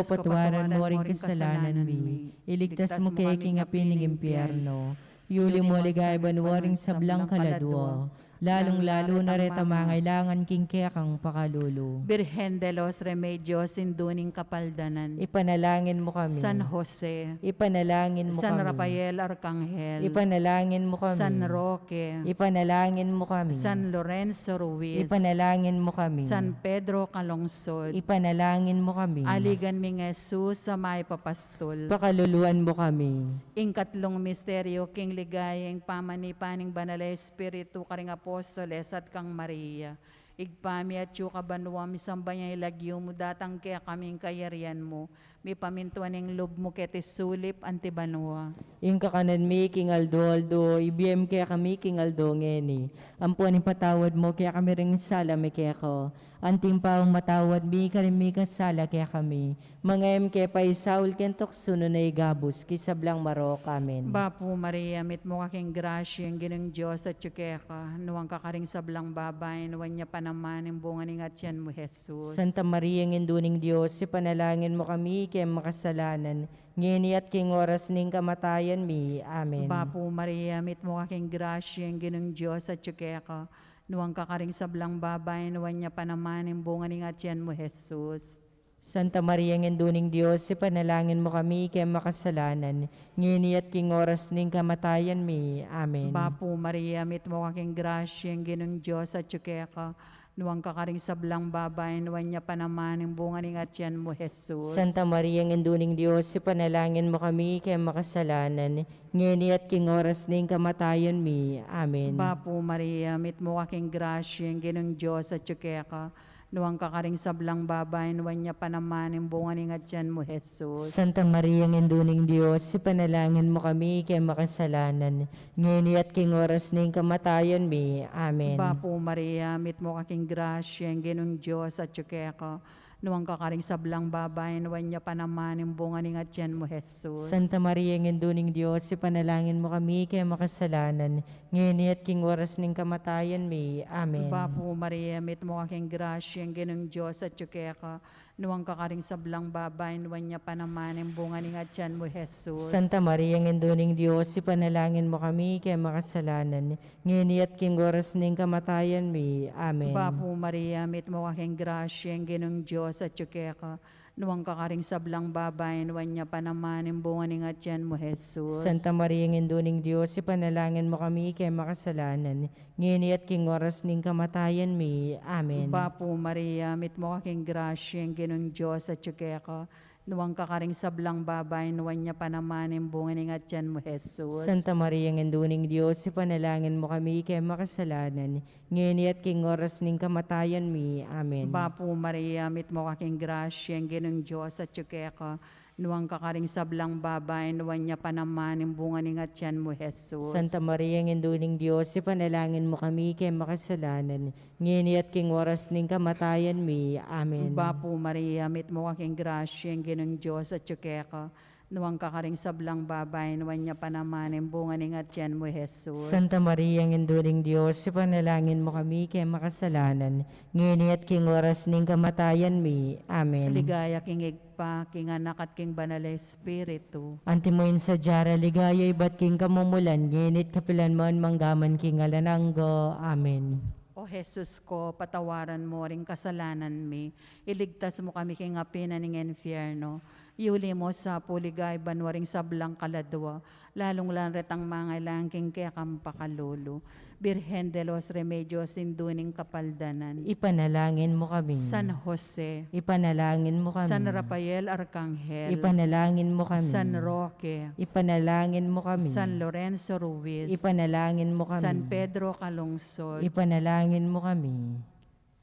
Patawaran mo rin kasalanan mi. Iligtas mo kay king apining impyerno. Yuli mo ligay banwaring sablang kaladwa. Lalong-lalo na reta mangailangan king kang pakalulu. Birhen de los Remedios, Sinduning Kapaldanan. Ipanalangin mo kami. San Jose. Ipanalangin mo San kami. Rafael Arcangel. Ipanalangin mo kami. San Roque. Ipanalangin mo kami. San Lorenzo Ruiz. Ipanalangin mo kami. San Pedro Calungsod. Ipanalangin mo kami. Aligan ming Jesus sa may papastol. Pakaluluan mo kami. Ingkatlong misteryo, King Ligayang pamanipaning banal Espiritu karing Apostoles at kang Maria. Igpami at yu kabanwa misamba niya ilagyo mo datang kaya kaming kayarian mo. May pamintuan ng loob mo kete sulip antibanwa. Yung kakanan mi king aldo, ibiyem kaya kami king aldo ngeni. Ampuan yung patawad mo kaya kami ring sala mi kaya ko. Anting paong matawad mi karimi kasala kaya kami. Mga em kaya pa isaul kentok suno na igabus kisablang marok amen. Bapo Maria, mit mo kaking grasya ang ginang Diyos at tsukeka. Nuwang kakaring sablang babay, nuwan niya pa naman ang bunga ng atyan mo, Jesus. Santa Maria nginduning Diyos, ipanalangin mo kami kaya makasalanan. Ngini at king oras ning kamatayan mi. Amen. Bapo Maria, mit mo kaking grasya ang ginang Diyos at tsukeka. Nuwang kakaring sablang babay, nuwan niya pa naman ang bunga ng atyan mo, Jesus. Santa Maria nginduning Diyos, ipanalangin mo kami kaya makasalanan. Ngini at king oras ning kamatayan mi. Amen. Bapo Maria, mit mo kaking grasya ang ginang Diyos at tsukeka. Nuwang kakaring sablang babay, nuwan niya pa naman ang bunga ng atyan mo, Jesus. Santa Maria nginduning Diyos, ipanalangin mo kami kaya makasalanan. Ngini at king oras ning kamatayan mi. Amen. Bapo Maria, mit mo kaking grasya ang ginang Diyos at tsukeka. Nuwang kakaring sablang babay, nuwan niya pa naman ang bunga ng atyan mo, Jesus. Santa Maria nginduning Diyos, ipanalangin mo kami kaya makasalanan. Ngini at king oras ning kamatayan mi. Amen. Bapo Maria, mit mo kaking grasya ang ginang Diyos at tsukeka. Nuwang kakaring sablang babay, nuwan niya pa naman ang bunga ng atyan mo, Jesus. Santa Maria nginduning Diyos, ipanalangin mo kami kaya makasalanan. Ngini at king oras ning kamatayan mi. Amen. Bapo Maria, mit mo kaking grasya ang ginang Diyos at tsukeka. Nuwang kakaring sablang babay, nuwan niya pa naman ang bunga ng atyan mo, Jesus. Santa Maria nginduning Diyos, ipanalangin mo kami kaya makasalanan. Ngini at king oras ning kamatayan mi. Amen. Bapo Maria, mit mo kaking grasya ang ginang Diyos at tsukeka. Nuwang kakaring sablang babay, nuwan niya pa naman ang bunga ng atyan mo, Jesus. Santa Maria nginduning Diyos, ipanalangin mo kami kaya makasalanan. Ngini at king oras ning kamatayan mi. Amen. Bapo Maria, mit mo kaking grasya ang ginang Diyos at tsukeka. Nuwang kakaring sablang babay, nuwan niya pa naman ang bunga ng atyan mo, Jesus. Santa Maria nginduning Diyos, ipanalangin mo kami kaya makasalanan. Ngini at king oras ning kamatayan mi. Amen. Bapo Maria, mit mo kaking grasya ang ginang Diyos at tsukeka. Nuwang kakaring sablang babay, nuwan niya pa naman ang bunga ng atyan mo, Jesus. Santa Maria nginduning Diyos, ipanalangin mo kami kaya makasalanan. Ngini at king oras ning kamatayan mi. Amen. Bapo Maria, mit mo kaking grasya ang ginang Diyos at tsukeka. Nuwang kakaring sablang babay, nuwan niya pa naman ang bunga ng atyan mo, Jesus. Santa Maria nginduning Diyos, ipanalangin mo kami kaya makasalanan. Ngini at king oras ning kamatayan mi. Amen. Ligaya king igpa, king anak at king banal Espiritu. Antimoin sa jara ligaya ibat king kamumulan. Nginit kapilan mo ang manggaman king alananggo. Amen. O Jesus ko, patawaran mo ring kasalanan mi. Iligtas mo kami king apina ng infierno. Iuli mo sa puligay banwaring sablang kaladwa. Lalong retang mga langking kaya kampakalulu. Birhen de los Remedios, Sinduning Kapaldanan. Ipanalangin mo kami. San Jose. Ipanalangin mo kami. San Rafael Arcangel. Ipanalangin mo kami. San Roque. Ipanalangin mo kami. San Lorenzo Ruiz. Ipanalangin mo kami. San Pedro Calungsod. Ipanalangin mo kami.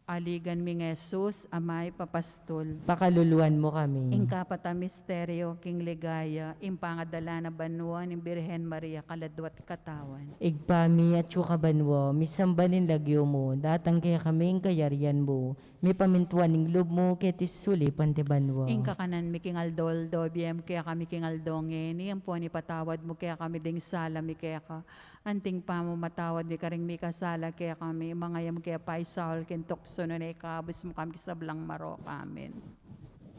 Aligan mi Jesus, amay papastol. Pakaluluan mo kami. Ingkapata misteryo, king ligaya, impangadala na banwa ni Birhen Maria kaladwat katawan. Igpami at yukabanwo, misambanin lagyo mo, datang kaya kaming kayarian mo, may pamintuan ng loob mo, ketis suli pantibanwo. Ingkakanan mi king aldoldo, biyem kaya kami king aldonge, niyang po ni patawad mo kaya kami ding sala mi kaya ka. Anting pa mo matawad mi karing mi kasala kaya kami, mga yam kaya paisaul kintok suno na ikabos mo kami sa blang marok. Amen.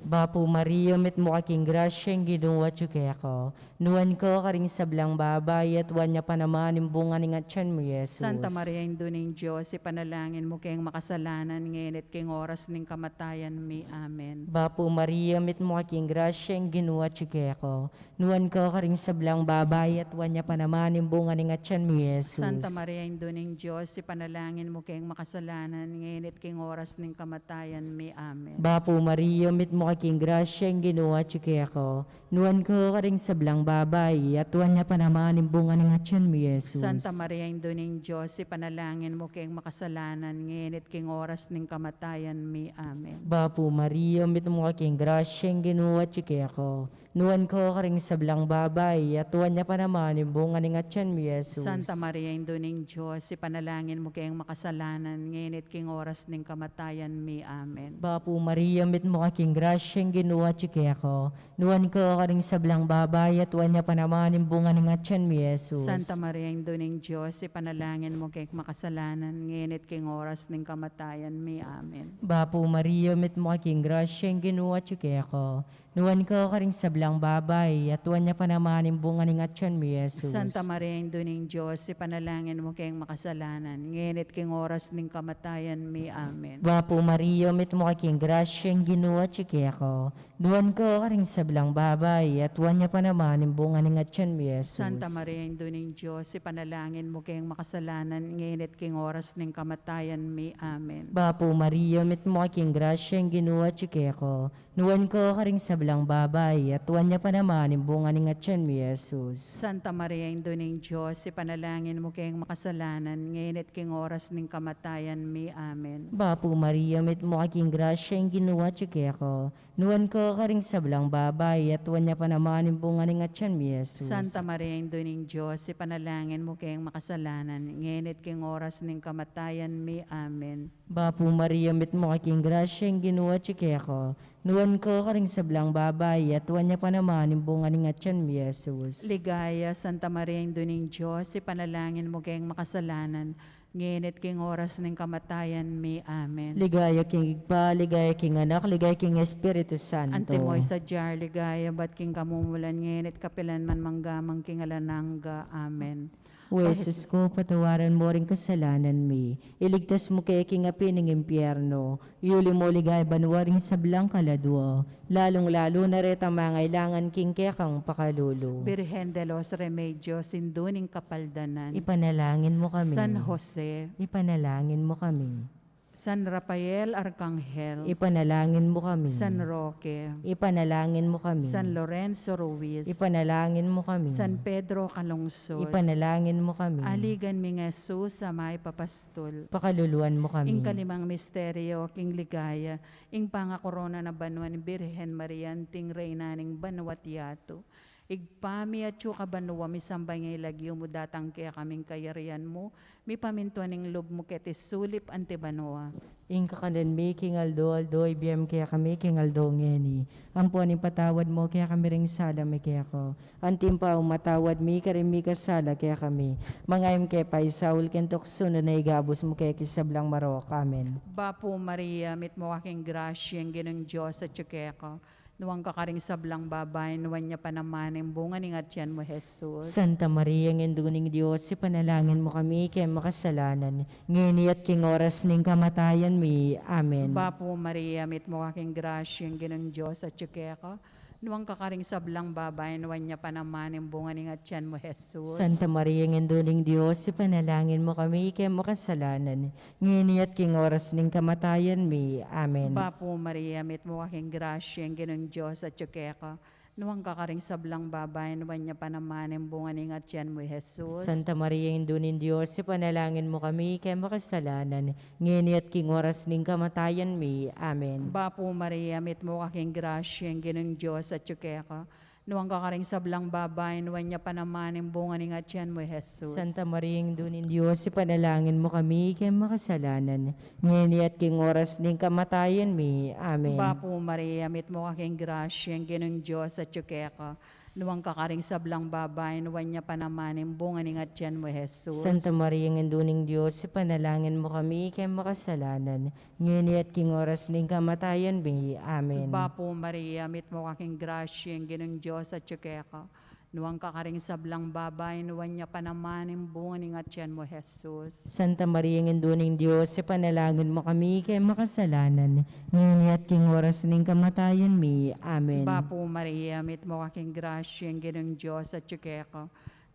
Bapo Maria, met mo kaking grasyang ginuwa tsuke ako. Nuwan ko karing sablang babay at wanya pa naman imbungan ng atyan mo, Yesus. Santa Maria, Ino ng Diyos, ipanalangin mo kayong makasalanan, ngayon at king oras ng kamatayan mi. Amen. Bapo Maria, met mo kaking grasyang ginuwa tsuke ako. Nuwan ko karing sablang babay at wanya pa naman imbungan ng atyan mo, Yesus. Santa Maria, Ino ng Diyos, ipanalangin mo kayong makasalanan, ngayon at king oras ng kamatayan mi. Amen. Bapo Maria, mit mo kaking grasyang ginuwa tsuke ako. Nuwan ko karing sablang babay at wanya pa naman imbungan ng atyan mo, Yesus. Santa Maria, Ino ng Diyos, ipanalangin mo kayong makasalanan, ngayon at king oras ng kamatayan mi. Amen. Bapo Maria, mit mo kaking grasyang ginuwa tsuke ako. Nuwan ko karing sablang babay at wanya pa naman imbungan ng atyan mo, Yesus. Santa Maria, Ino ng Diyos, ipanalangin mo kayong makasalanan, ngayon at king oras ng kamatayan mi. Amen. Bapo Maria, mit mo kaking grasyang ginuwa tsuke ako. Nuwan ko karing sablang babay at wanya pa naman imbungan ng atyan mo, Yesus. Santa Maria, Ino ng Diyos, ipanalangin mo kayong makasalanan, ngayon at king oras ng kamatayan mi. Amen. Bapo Maria, mit mo kaking grasyang ginuwa tsuke ako. Nuwan ko karing sablang babay at wanya pa naman imbungan ng atyan mo, Yesus. Santa Maria, Ino ng Diyos, ipanalangin mo kayong makasalanan, ngayon at king oras ng kamatayan mi. Amen. Bapo Maria, mit mo kaking grasyang ginuwa tsuke ako. Nuwan ko karing sablang babay at wanya pa naman imbungan ng atyan mo, Yesus. Santa Maria, Ino ng Diyos, ipanalangin mo kayong makasalanan, ngayon at king oras ng kamatayan mi. Amen. Bapo Maria, mit mo kaking grasyang ginuwa tsuke ako. Nuwan ko karing sablang babay at wanya pa naman imbungan ng atyan mo, Yesus. Santa Maria, Ino ng Diyos, ipanalangin mo kayong makasalanan, ngayon at king oras ng kamatayan mi. Amen. Bapo Maria, mit mo kaking grasyang ginuwa tsuke ako. Nuwan ko karing sablang babay at wanya pa naman imbungan ng atyan mo, Yesus. Santa Maria, Ino ng Diyos, ipanalangin mo kayong makasalanan, ngayon at king oras ng kamatayan mi. Amen. Bapo Maria, mit mo kaking grasyang ginuwa tsuke ako. Nuwan ko karing sablang babay at wanya pa naman imbungan ng atyan mo, Yesus. Ligaya, Santa Maria, Ino ng Diyos, ipanalangin mo kayong makasalanan, ngayon at king oras ng kamatayan mi. Amen. Ligaya king igpa, ligaya king anak, ligaya king Espiritu Santo. Antimoy sa jar, ligaya, ba't king kamumulan, ngayon at kapilan man manggamang king alanangga. Amen. O Jesus ko, patawaran mo rin kasalanan mi. Iligtas mo kay king api ng impyerno. Iuli mo ligay banwaring sablang kaladwa. Lalong-lalo na reta mangailangan king kekang pakalulo. Birhen de los Remedios, sinduning kapaldanan. Ipanalangin mo kami. San Jose, Ipanalangin mo kami. San Rafael Arcangel, Ipanalangin mo kami. San Roque, Ipanalangin mo kami. San Lorenzo Ruiz, Ipanalangin mo kami. San Pedro Calungsod, Ipanalangin mo kami. aligan mi nga Jesus sa may papastol. Pakaluluan mo kami. Ing kalimang misteryo, king ligaya, ing pangakorona na banwan ni Birhen Marian, ting reyna ning banwat yato. Igpami at syuka banwa mi sambay ngay lagyo mo datang kaya kaming kayarian mo, mi pamintuan ning loob mo ketis sulip ante banwa. Ing kakanan mi, king aldo, ibiyam kaya kami, king aldo ngeni. Ampuan yung patawad mo, kaya kami ring sala mi kaya ko. Antim pa matawad mi, karim mi kasala kaya kami. Mangayam kaya pa isaul, kentok sunod na igabos mo kaya kisablang marok. Amen. Bapo Maria, mit mo aking grasya, ang ginong Diyos at syukeko. Nuwang kakaring sablang babay, nuwan niya pa naman ang bunga ng atyan mo, Jesus. Santa Maria, ng induning Diyos, ipanalangin mo kami kaya makasalanan. Ngini at king oras ning kamatayan mi. Amen. Bapo Maria, mit mo aking grasya, ang ginong Diyos at syukeko. Nuwang kakaring sablang babay, nuwan niya pa naman ang bunga ng atyan mo, Jesus. Santa Maria, ng induning Diyos, ipanalangin mo kami kaya makasalanan. Ngini at king oras ning kamatayan mi. Amen. Bapo Maria, mit mo aking grasya, ang ginong Diyos at syukeko. Nuwang kakaring sablang babay, nuwan niya pa naman ang bunga ng atyan mo, Jesus. Santa Maria, indunin Diyos, ipanalangin mo kami kaya makasalanan. Ngini at king oras ning kamatayan mi. Amen. Bapo Maria, mit mo aking grasya, ang ginong Diyos at syukeko. Nuwang kakaring sablang babay, nuwan niya pa naman ang bunga ng atyan mo, Jesus. Santa Maria, indunin Diyos, ipanalangin mo kami kaya makasalanan. Ngini at king oras ning kamatayan mi. Amen. Bapo Maria, mit mo aking grasya, ang ginong Diyos at syukeko. Nuwang kakaring sablang babay, nuwan niya panamanim, bunga ni nga tiyan mo, Jesus. Santa Maria, Nganduning Diyos, ipanalangin mo kami kay makasalanan, ngayon at king oras ng kamatayan may. Amen. Bapo Maria, mit mo kaking grasya, ang ginong Diyos at tsukeka. Nuwang kakaring sablang babay, nuwan niya panamanim, bunga ni nga tiyan mo, Jesus. Santa Maria, Nganduning Diyos, ipanalangin mo kami kay makasalanan, ngayon at king oras ng kamatayan may. Amen. Bapo Maria, mit mo kaking grasya, ang ginong Diyos at tsukeka.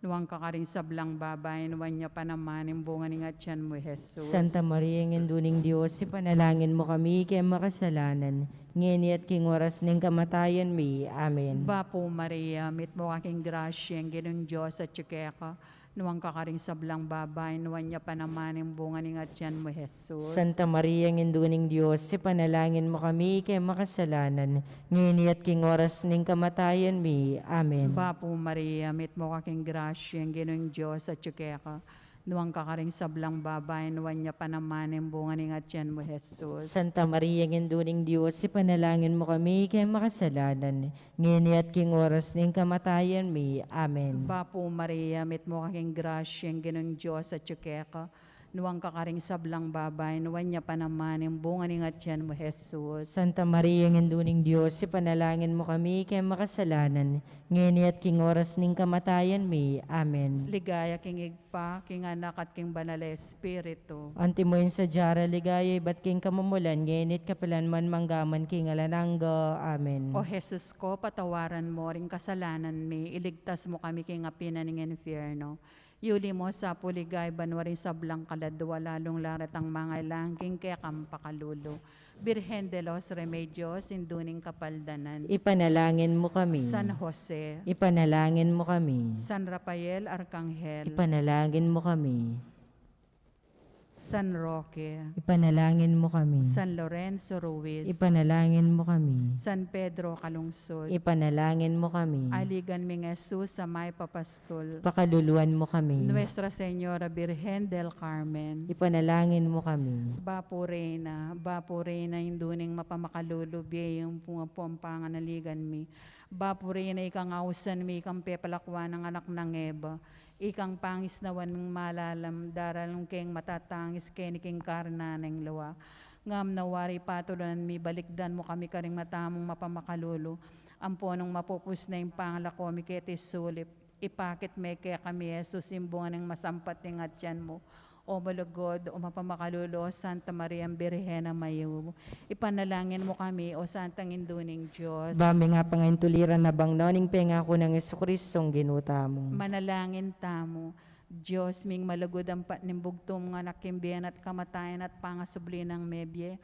Nuwang kakaring sablang babay, nuwan niya panamanim, bunga ni nga tiyan mo, Jesus. Santa Maria, Nganduning Diyos, ipanalangin mo kami kay makasalanan, ngayon at king oras ng kamatayan may. Amen. Bapo Maria, mit mo kaking grasya, ang ginong Diyos at tsukeka. Nuwang kakaring sablang babay, nuwan niya panamanim, bunga ni nga tiyan mo, Jesus. Santa Maria, Nganduning Diyos, ipanalangin mo kami kay makasalanan, ngayon at king oras ng kamatayan may. Amen. Bapo Maria, mit mo kaking grasya, ang ginong Diyos at tsukeka. Nuwang kakaring sablang babay, nuwan niya panamanim, bunga ni nga tiyan mo, Jesus. Santa Maria, Nganduning Diyos, ipanalangin mo kami kay makasalanan, ngayon at king oras ng kamatayan may. Amen. Bapo Maria, mit mo kaking grasya, ang ginong Diyos at tsukeka. Nuwang kakaring sablang babay, nuwan niya panamanim, bunga ni nga tiyan mo, Jesus. Santa Maria, Nganduning Diyos, ipanalangin mo kami kay makasalanan, ngayon at king oras ng kamatayan may. Amen. Ligaya king igpa, king anak at king banal na Espiritu. Antimoin sa jara ligaya, ba't king kamumulan, ngayon at kapilanman manggaman king alanangga. Amen. O Jesus ko, patawaran mo ring kasalanan mi, iligtas mo kami king apina ng infierno. Yuli mo sa puligay, banwaring sablang kaladwa, lalong larat ang mga langking kaya kampakalulo. Birhen de los Remedios, induning kapaldanan. Ipanalangin mo kami. San Jose, Ipanalangin mo kami. San Rafael Arcangel, Ipanalangin mo kami. San Roque, Ipanalangin mo kami. San Lorenzo Ruiz, Ipanalangin mo kami. San Pedro Calungsod, Ipanalangin mo kami. aligan ming Jesus sa may papastol. Pakaluluan mo kami. Nuestra Señora Virgen del Carmen, Ipanalangin mo kami. Bapo Reyna, induning mapamakalulubi yung pumampangan naligan mi. Bapo Reyna, ikang ausan mi, ikang pepalakwan ng anak ng Eva. Ikang pangis nawan ng malalam, daralong keng matatangis keniking karna ng lawa. Ngam nawari patulan mi, balikdan mo kami karing matamong mapamakalulu. Amponong mapupus na yung pangalako mi ketis sulip. Ipakit me kaya kami, Jesus, imbungan ng masampat ng atyan mo. O malugod, o mapamakalulo, Santa Maria Birhena Mayo. Ipanalangin mo kami, o Santang Induning Diyos. Bami nga pangaintuliran na bang noning pengako ng Jesucristong ginuta mo. Manalangin tamo. Diyos, ming malagod ang patnimbugtom nga nakimbiyan at kamatayan at pangasubli ng mebye.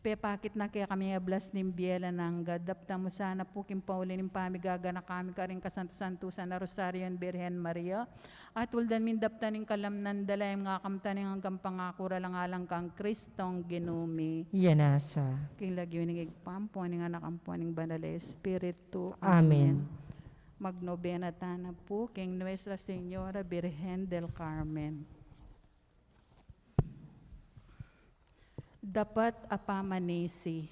Pepakit na kaya kami ablas ng biyela ng gadapta mo sana po kimpauli ng pamigaga na kami karing kasanto-santusan na Rosario and Birhen Maria. At uldan min dapta ng kalamnan dalayang nga kamtaning hanggang pangakura lang alang kang Kristong ginumi. Yanasa. King lagyo ng igpampo ng anak ampo ng banal na Espiritu. Amen. Magnobena tana po King Nuestra Señora Virgen del Carmen. Dapat apamanisi.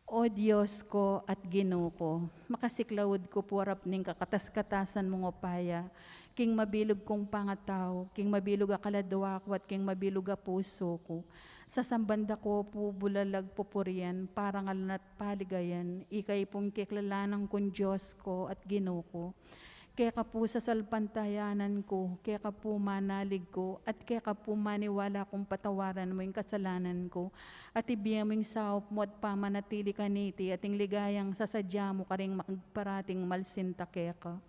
O Diyos ko at Ginoo ko, makasiklawod ko purap ning kakatas-katasan mong opaya, king mabilog kong pangataw, king mabilog a kaladwa ko at king mabilog a puso ko. Sa sambanda ko po bulalag pupurian, parang alanat paligayan, ikay pong kiklalanang kong Diyos ko at Ginoo ko. Kaya ka po sa salpantayanan ko, kaya ka po manalig ko, at kaya ka po maniwala kong patawaran mo yung kasalanan ko, at ibiyang mo yung saop mo at pamanatili ka niti, at yung ligayang sasadya mo ka rin magparating malsinta kaya ka.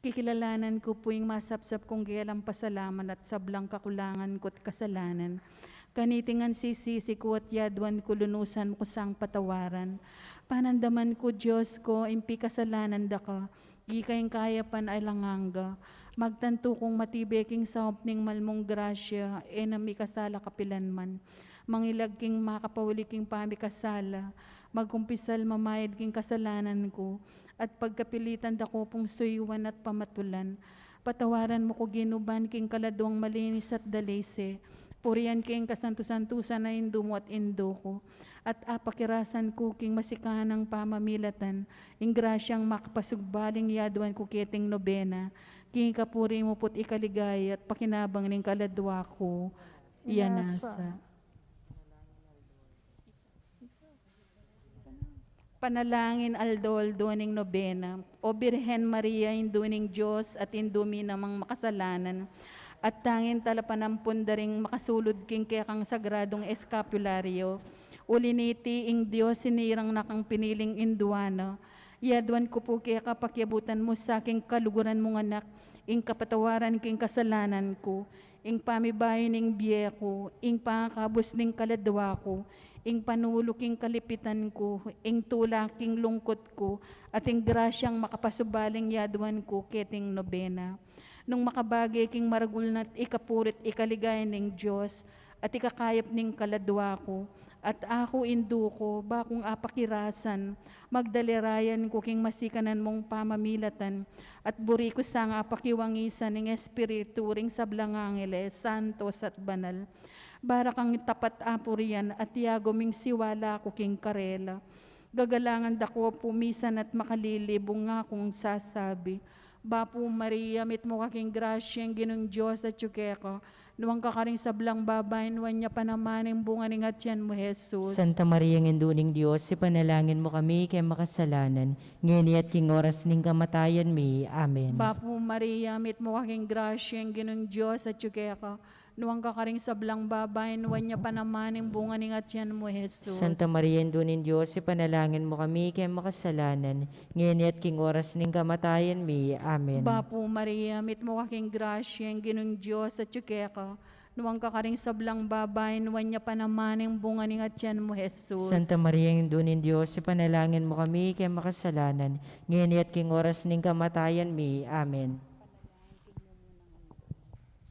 Kikilalanan ko po yung masapsap kong giyalang pasalaman at sablang kakulangan ko at kasalanan. Kanitingan sisisi ko at yadwan ko lunusan ko sang patawaran. Panandaman ko Diyos ko, impi kasalanan da ka. Gikayang kaya pan ay langanga. Magtanto kong matibeking sa ning malmong grasya, nami kasala kapilan man. Mangilag king makapawali king pamikasala. Magkumpisal mamayad king kasalanan ko. At pagkapilitan da ko pong suyuan at pamatulan. Patawaran mo ko ginuban king kaladwang malinis at dalese. Purian king kasanto-santusan na indo mo at indo ko. At apakirasan ko king masikahan ng pamamilatan. Ing grasyang makapasugbaling yaduan ko keting nobena. King kapuri mo put ikaligay at pakinabang ning kaladwa ko. Yanasa. Panalangin aldol doning nobena. O Birhen Maria, induning Diyos at indumi namang makasalanan. At tangin talapanampun daring makasulod king kaya kang sagradong eskapularyo. Uliniti ing Diyos sinirang nakang piniling induano. Yaduan ko po kaya kapakyabutan mo sa aking kaluguran mong anak. Ing kapatawaran king kasalanan ko. Ing pamibayo ning biye ko. Ing pangakabos ning kaladwa ko. Ing panuluking kalipitan ko, ing tulaking lungkot ko, at ing grasyang makapasubaling yaduan ko keting nobena. Nung makabagay king maragul na't ikapurit ikaligay ning Diyos, at ikakayap ning kaladwa ko, at ako indu ko, bakong apakirasan, magdalirayan ko king masikanan mong pamamilatan, at buri ko sa nga apakiwangisan ning espiritu ring sablang angeles, santos at banal. Bara kang tapat apurian at yagoming siwala ko king karela. Gagalangan dako pumisan at makalilibong nga kung sasabi. Bapo Maria, mit mo kaking grasyang ginong Diyos at tsukeko. Nuwang kakaring sablang babayin, wanya pa naman ang bunga ning atyan mo, Jesus. Santa Maria, ngenduning Diyos, ipanalangin mo kami kay makasalanan, ngeni at king oras ning kamatayan mi. Amen. Bapo Maria, mit mo kaking grasyang ginong Diyos at tsukeko. Nuwang kakaring sablang babayin, wanya pa naman ang bunga ning atyan mo, Jesus. Santa Maria, ngenduning Diyos, ipanalangin mo kami kay makasalanan, ngeni at king oras ning kamatayan mi. Amen. Bapo Maria, mit mo kaking grasyang ginong Diyos at tsukeko. Nuwang kakaring sablang babayin, wanya pa naman ang bunga ning atyan mo, Jesus. Santa Maria, ngenduning Diyos, ipanalangin mo kami kay makasalanan, ngeni at king oras ning kamatayan mi. Amen.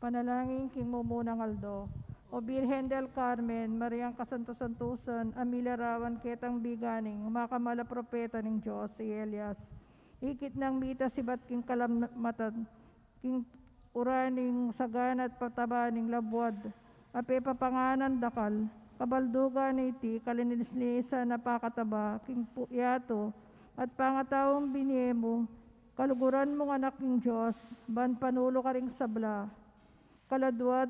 Panalangin king mumunang aldo. O Birhen del Carmen, Mariang kasanto-santusan, amila rawan ketang biganing, makamala propeta ng Diyos, si Elias. Ikit ng mita sibat king kalamatan, king uraning sagana at patabaning labwad, ape papanganan dakal, kabalduga iti, kalinislisa na pakataba, king puyato, at pangatawang biniemo, kaluguran mong anak ng Diyos, ban panulo ka ring sabla, kaladwat,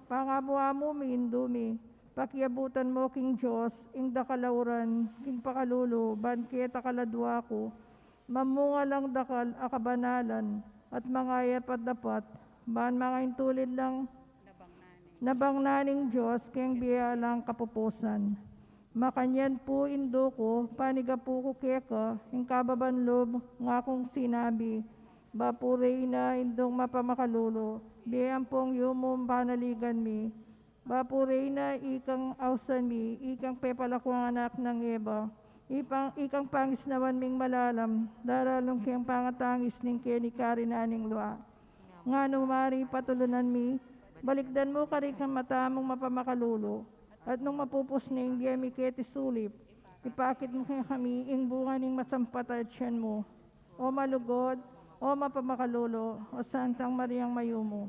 pangamuamo mindumi, pakiabutan mo king Diyos, ing dakalauran, king pakalulo, ban kita kaladwa ko, mamunga lang dakal akabanalan, at mangayap at dapat, ban mga intulid lang, nabangnaning Diyos, king biyalang kapupusan. Makanyan po indo ko, paniga po ko keka, ing kababanlob, nga kong sinabi, bapuray na indong mapamakalulo, biyang pong yumong panaligan mi, bapuray na ikang ausan mi, ikang pepalakwang anak ng Eva, ikang pangis naman ming malalam, daralong kiyang pangatangis ning kenikari naning lua. Nga numari patulunan mi, balikdan mo kari kang matamong mapamakalulo, at nung mapupus ning biyami keti sulip, ipakit mo kaya kami ing bunga ning matsampatadyan mo, o malugod, o mapamakalulo, o Santang Mariang Mayumo.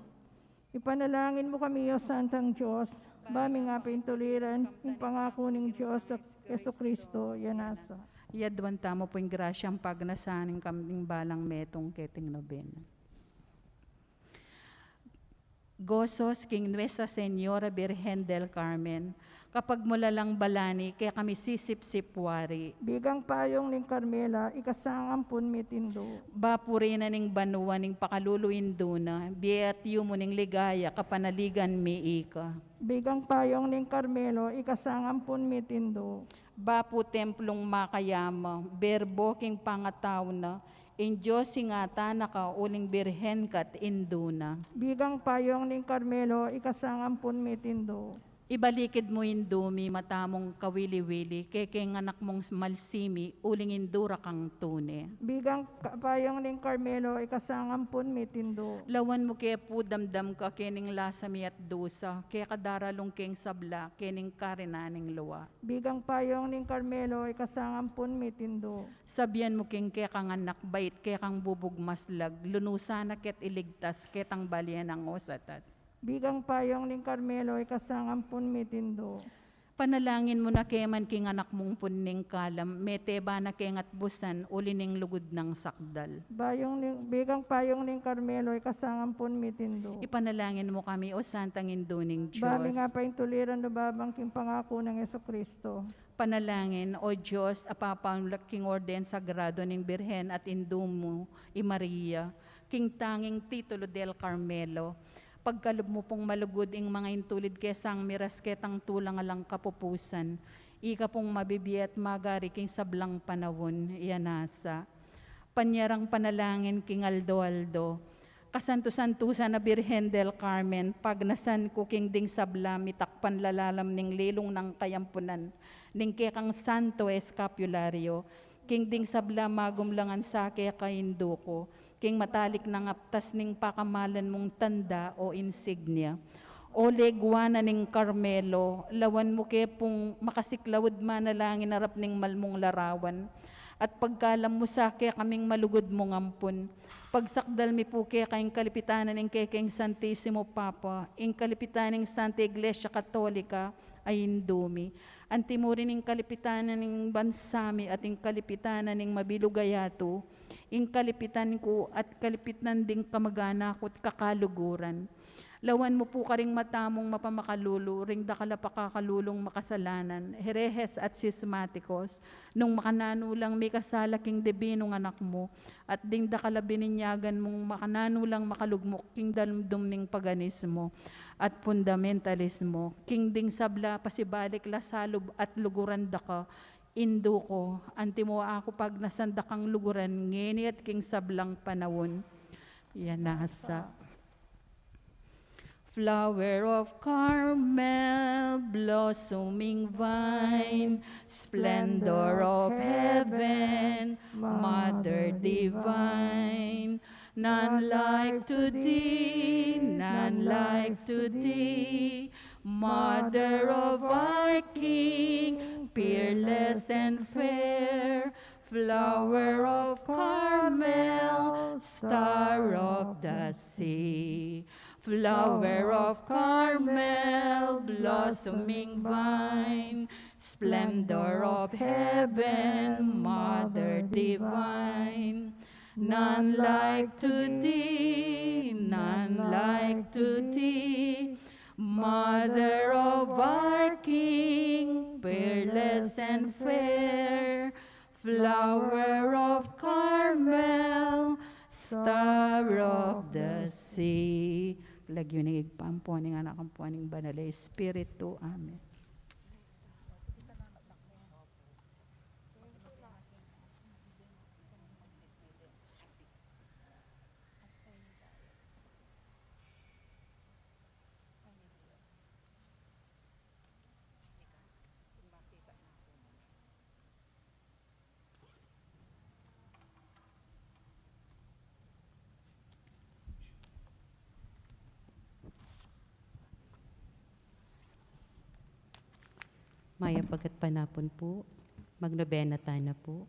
Ipanalangin mo kami, o Santang Diyos, baming apin tuliran, yung pangako ng Diyos at Yesu Kristo, yanasa. Yaduan tamo po yung grasyang pagnasaning kaming balang metong keting nobena. Gozos king Nuestra Señora Virgen del Carmen, kapag mula lang balani, kaya kami sisip-sipwari. Bigang payong ning Carmela, ikasangampun mitindo. Bapuri na ning banuan ning pakaluluin duna, biyat yumo ning ligaya kapanaligan mi ika. Bigang payong ning Carmelo, ikasangampun mitindo. Bapu templong makayama, berbo king pangataw na, in Diyos singata naka uling birhen kat induna. Bigang payong ning Carmelo, ikasangampun mitindo. Ibalikid mo indumi matamong kawili-wili, kekeng anak mong malsimi, uling indura kang tune. Bigang payong ning Carmelo, ikasangampun mitindo. Lawan mo kaya po damdam ka kening lasami at dusa, kaya kadaralong keng sabla, kening karinaning luwa. Bigang payong ning Carmelo, ikasangampun mitindo. Sabihan mo keng kaya kang anak bait, kaya kang bubog maslag, lunusan na ket iligtas, ketang balyan ang osatat. bigang payong ning Carmelo, ikasangampun mitindo. Panalangin mo na keman king anak mong punning kalam, mete ba na kengat busan, ulining lugod ng sakdal. Bigang payong ning Carmelo, ikasangampun mitindo. Ipanalangin mo kami, O Santang Induning Diyos. Bali nga pa yung tuliran do babang king pangako ng Kristo. Panalangin, O Diyos, apapaunlak king orden sagrado ng Birhen at Indumo, i Maria, king tanging titulo del Carmelo, pagkalob mo pong malugod ing mga intulid kesang miras ketang tulang alang kapupusan, ika pong mabibiyat magari king sablang panawon, iyanasa. Panyarang panalangin king Aldo, kasanto-santusan na Birhen del Carmen, pagnasan ko king ding sabla, mitakpan lalalam ning lilong ng kayampunan, ning kekang Santo Escapulario, king ding sabla magumlangan sa kekahindo ko, king matalik ng aptas ning pakamalan mong tanda o insignia. O legwana ning Carmelo, lawan mo ke pong makasiklawad manalangin harap ning malmong larawan. At pagkalam mo sa ke kaming malugod mong ampun, pagsakdal mi po ke kayong kalipitanan ng kekeng Santissimo Papa, ing kalipitanan ng Santa Iglesia Katolika ay indumi. Antimurin ng kalipitanan ng bansami at ing kalipitanan ng mabilugayato, ing kalipitan ko at kalipitan ding kamag-anak at kakaluguran. Lawan mo po karing matamong mapamakalulu, ring dakala pakakalulong makasalanan, herehes at sismatikos, nung makananulang may kasalaking debinong anak mo, at ding dakala bininyagan mong makananulang makalugmok, king dalumdum ning paganismo, at fundamentalismo, king ding sabla pasibalik lasalub at luguran daka, indo ko, antimo ako pag nasandakang luguran, ngeni at king sablang panawon. Yan nasa. Flower of Carmel, blossoming vine, splendor of heaven, Mother divine. None like to thee, none like to thee, Mother of our King, peerless and fair, flower of Carmel, star of the sea. Flower of Carmel, blossoming vine, splendor of heaven, Mother divine. None like to thee, none like to thee, Mother of our King, peerless and fair, flower of Carmel, star of the sea. Lagyo ng igpampuaning anak ang puaning banal Espiritu. Amen. Maya pagkat panapon po, magnobena tayo na po.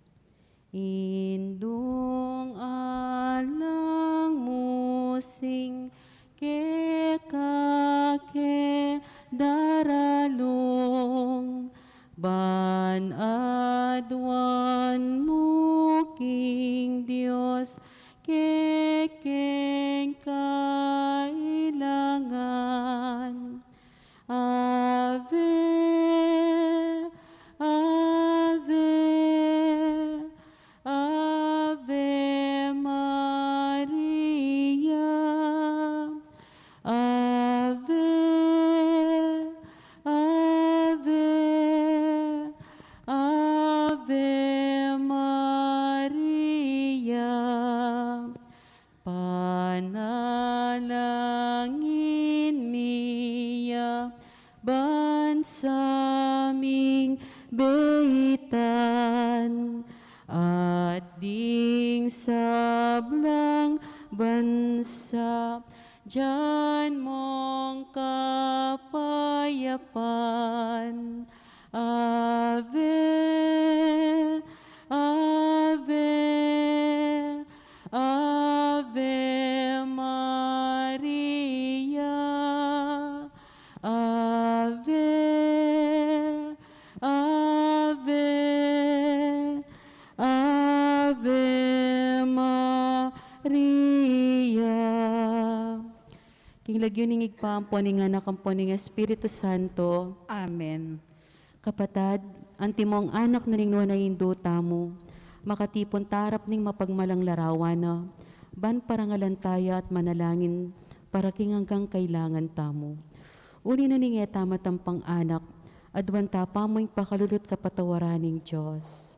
Indung alang musing ke kake daralong ban adwan muking Dios kekeng kailangan. Ave, Ave, Ave Maria. Ave, Ave, Ave Maria. Panalangin niya bansaming beitan at ding sablang bansa diyan mong kapayapan. Ave, Ave, Ave Maria. King lagyo ning igpaampo ning anak ampo ning Espiritu Santo. Amen. Kapatad, anti mong anak na ning na induta mo, makatipon tarap ning mapagmalang larawan na, ban parangalan tayo at manalangin para king hanggang kailangan tamo. Uni na ning etama tampang anak, adwan tapa mo yung pakalulot kapatawaraning Diyos.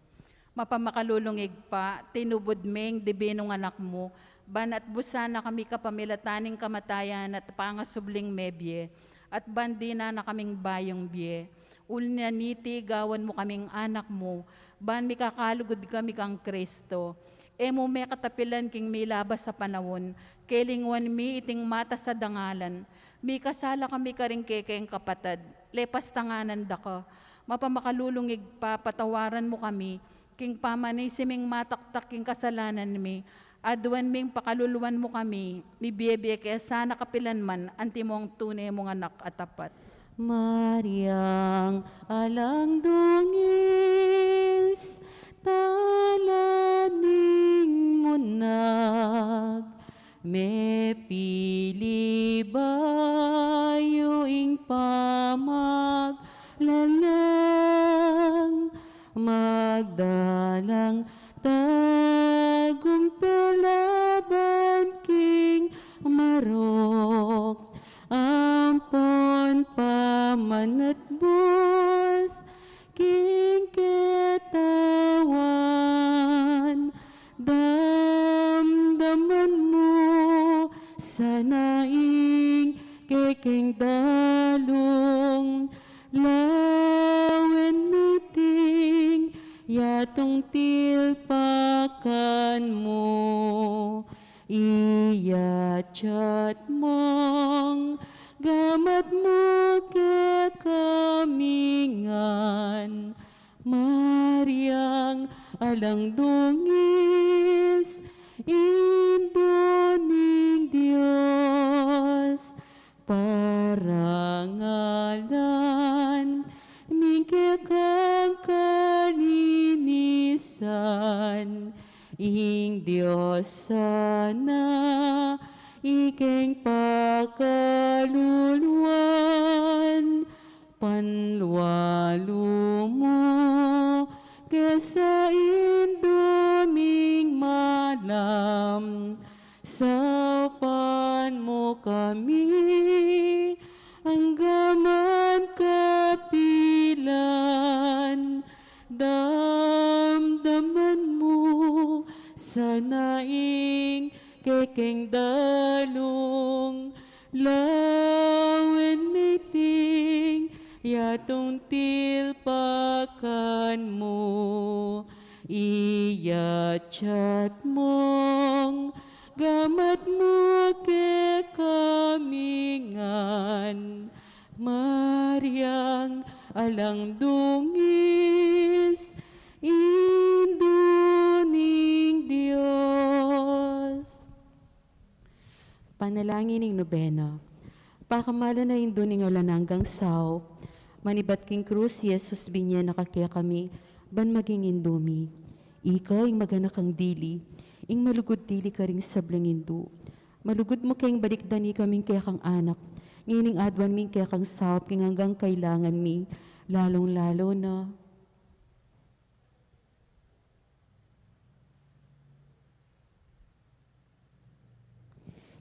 Mapamakalulungig pa, tinubod meng dibinong anak mo, ban at busana kami kapamilataning kamatayan at pangasubling mebye, at bandina na kaming bayong bye. Ulnyaniti gawan mo kaming anak mo, ban mikakalugod kami kang Kristo. Emo may katapilan king milabas sa panawon, kelingwan mi iting mata sa dangalan. Mi kasala kami karing kekeng kapatad, lepas tanganan da ka. Mapamakalulungig pa, patawaran mo kami, king pamanisiming mataktak king kasalanan mi, adwan ming pakaluluan mo kami, mi biyebe kaya sana kapilan man, anti mong tunay mong anak at tapat. Mariang alang dungis, talaning munag, me pili bayo ing pamaglalang, magdalang tagumpelaban king marok, ampon pamanat bus king ketawan, damdaman mo sa naing keking dalong, lawen meeting yatong tilpakan mo, iyachat mong gamat mo ke kamingan. Mariang alang dungis, induning Diyos, parangalan mingke kang kaninisan, ing Diyos sana ikeng pakaluluan, panlualo mo kesa induming malam, sapan mo kami anggaman kapilan, damdaman mo sa naing kekeng dalong, lawen meeting yatong tilpakan mo, iyachat mong gamat mo ke kamingan. Mariang alang dungis, induning Diyos. Panalangin ng nobena. Pakamala na induning alananggang sao, manibat king krus, Yesus binya nakakaya kami, ban maging indumi. Ika ing maganak ang dili, ing malugod dili ka ring sablang indu. Malugod mo kayong balikdani kaming kaya kang anak, ngining adwan ming kaya kang sao, king hanggang kailangan mi, lalong-lalo na.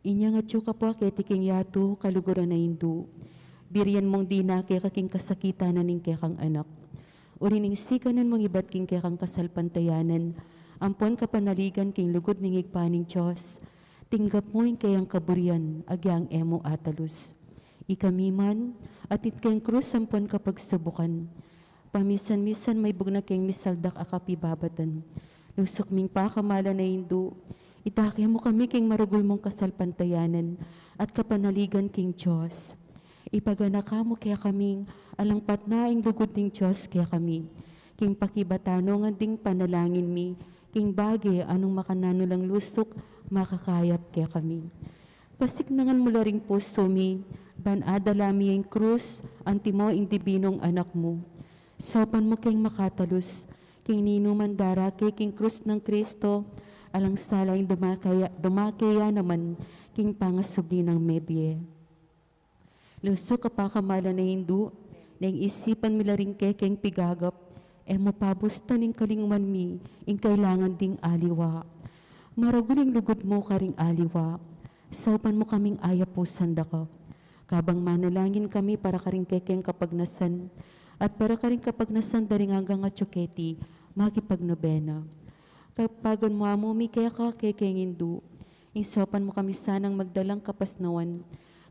Inya nga tsuka po ketiking yato kaluguran na hindu. Birian mong di na kaya kaking kasakitan na ning kaya kang anak. Urining sikanan mong ibat king kaya kang kasalpantayanan. Ampon kapanaligan king lugod ning igpaning Diyos. Tinggap mo yung kayang kaburian, agyang emo atalus. Ikamiman, at itkang krus ampon kapag subukan. Pamisan-misan may bugna kayong misaldak akapibabatan. Lusok ming pakamala na hindu. Itake mo kami king marugol mong kasalpantayanan at kapanaligan king Diyos. Ipagana ka mo kaya kaming alang patnaing lugod ning Diyos kaya kami. King pakibatano nga ding panalangin mi, king bagi anong makanano lang lusok, makakayap kaya kami. Pasiknangan mula ring puso mi, ban adalami yung krus, anti mo ing dibinong anak mo. Sopan mo king makatalus, king ninuman dara kay king krus ng Kristo, alang salay dumakaya naman king pangasubli ng mebye. Luso kapakamala na hindu, na isipan mila rin kekeng pigagap, mapabusta ning kalingman mi, ing kailangan ding aliwa. Maraguling lugod mo ka ring aliwa, saupan mo kaming aya po sanda ka. Kabang manalangin kami para karing kekeng kapagnasan, at para karing kapagnasan daring hanggang at tsuketi, makipagnobena. Kapagan mo amo mi kaya ka kekeng hindu, ing saupan mo kami sanang magdalang kapasnawan,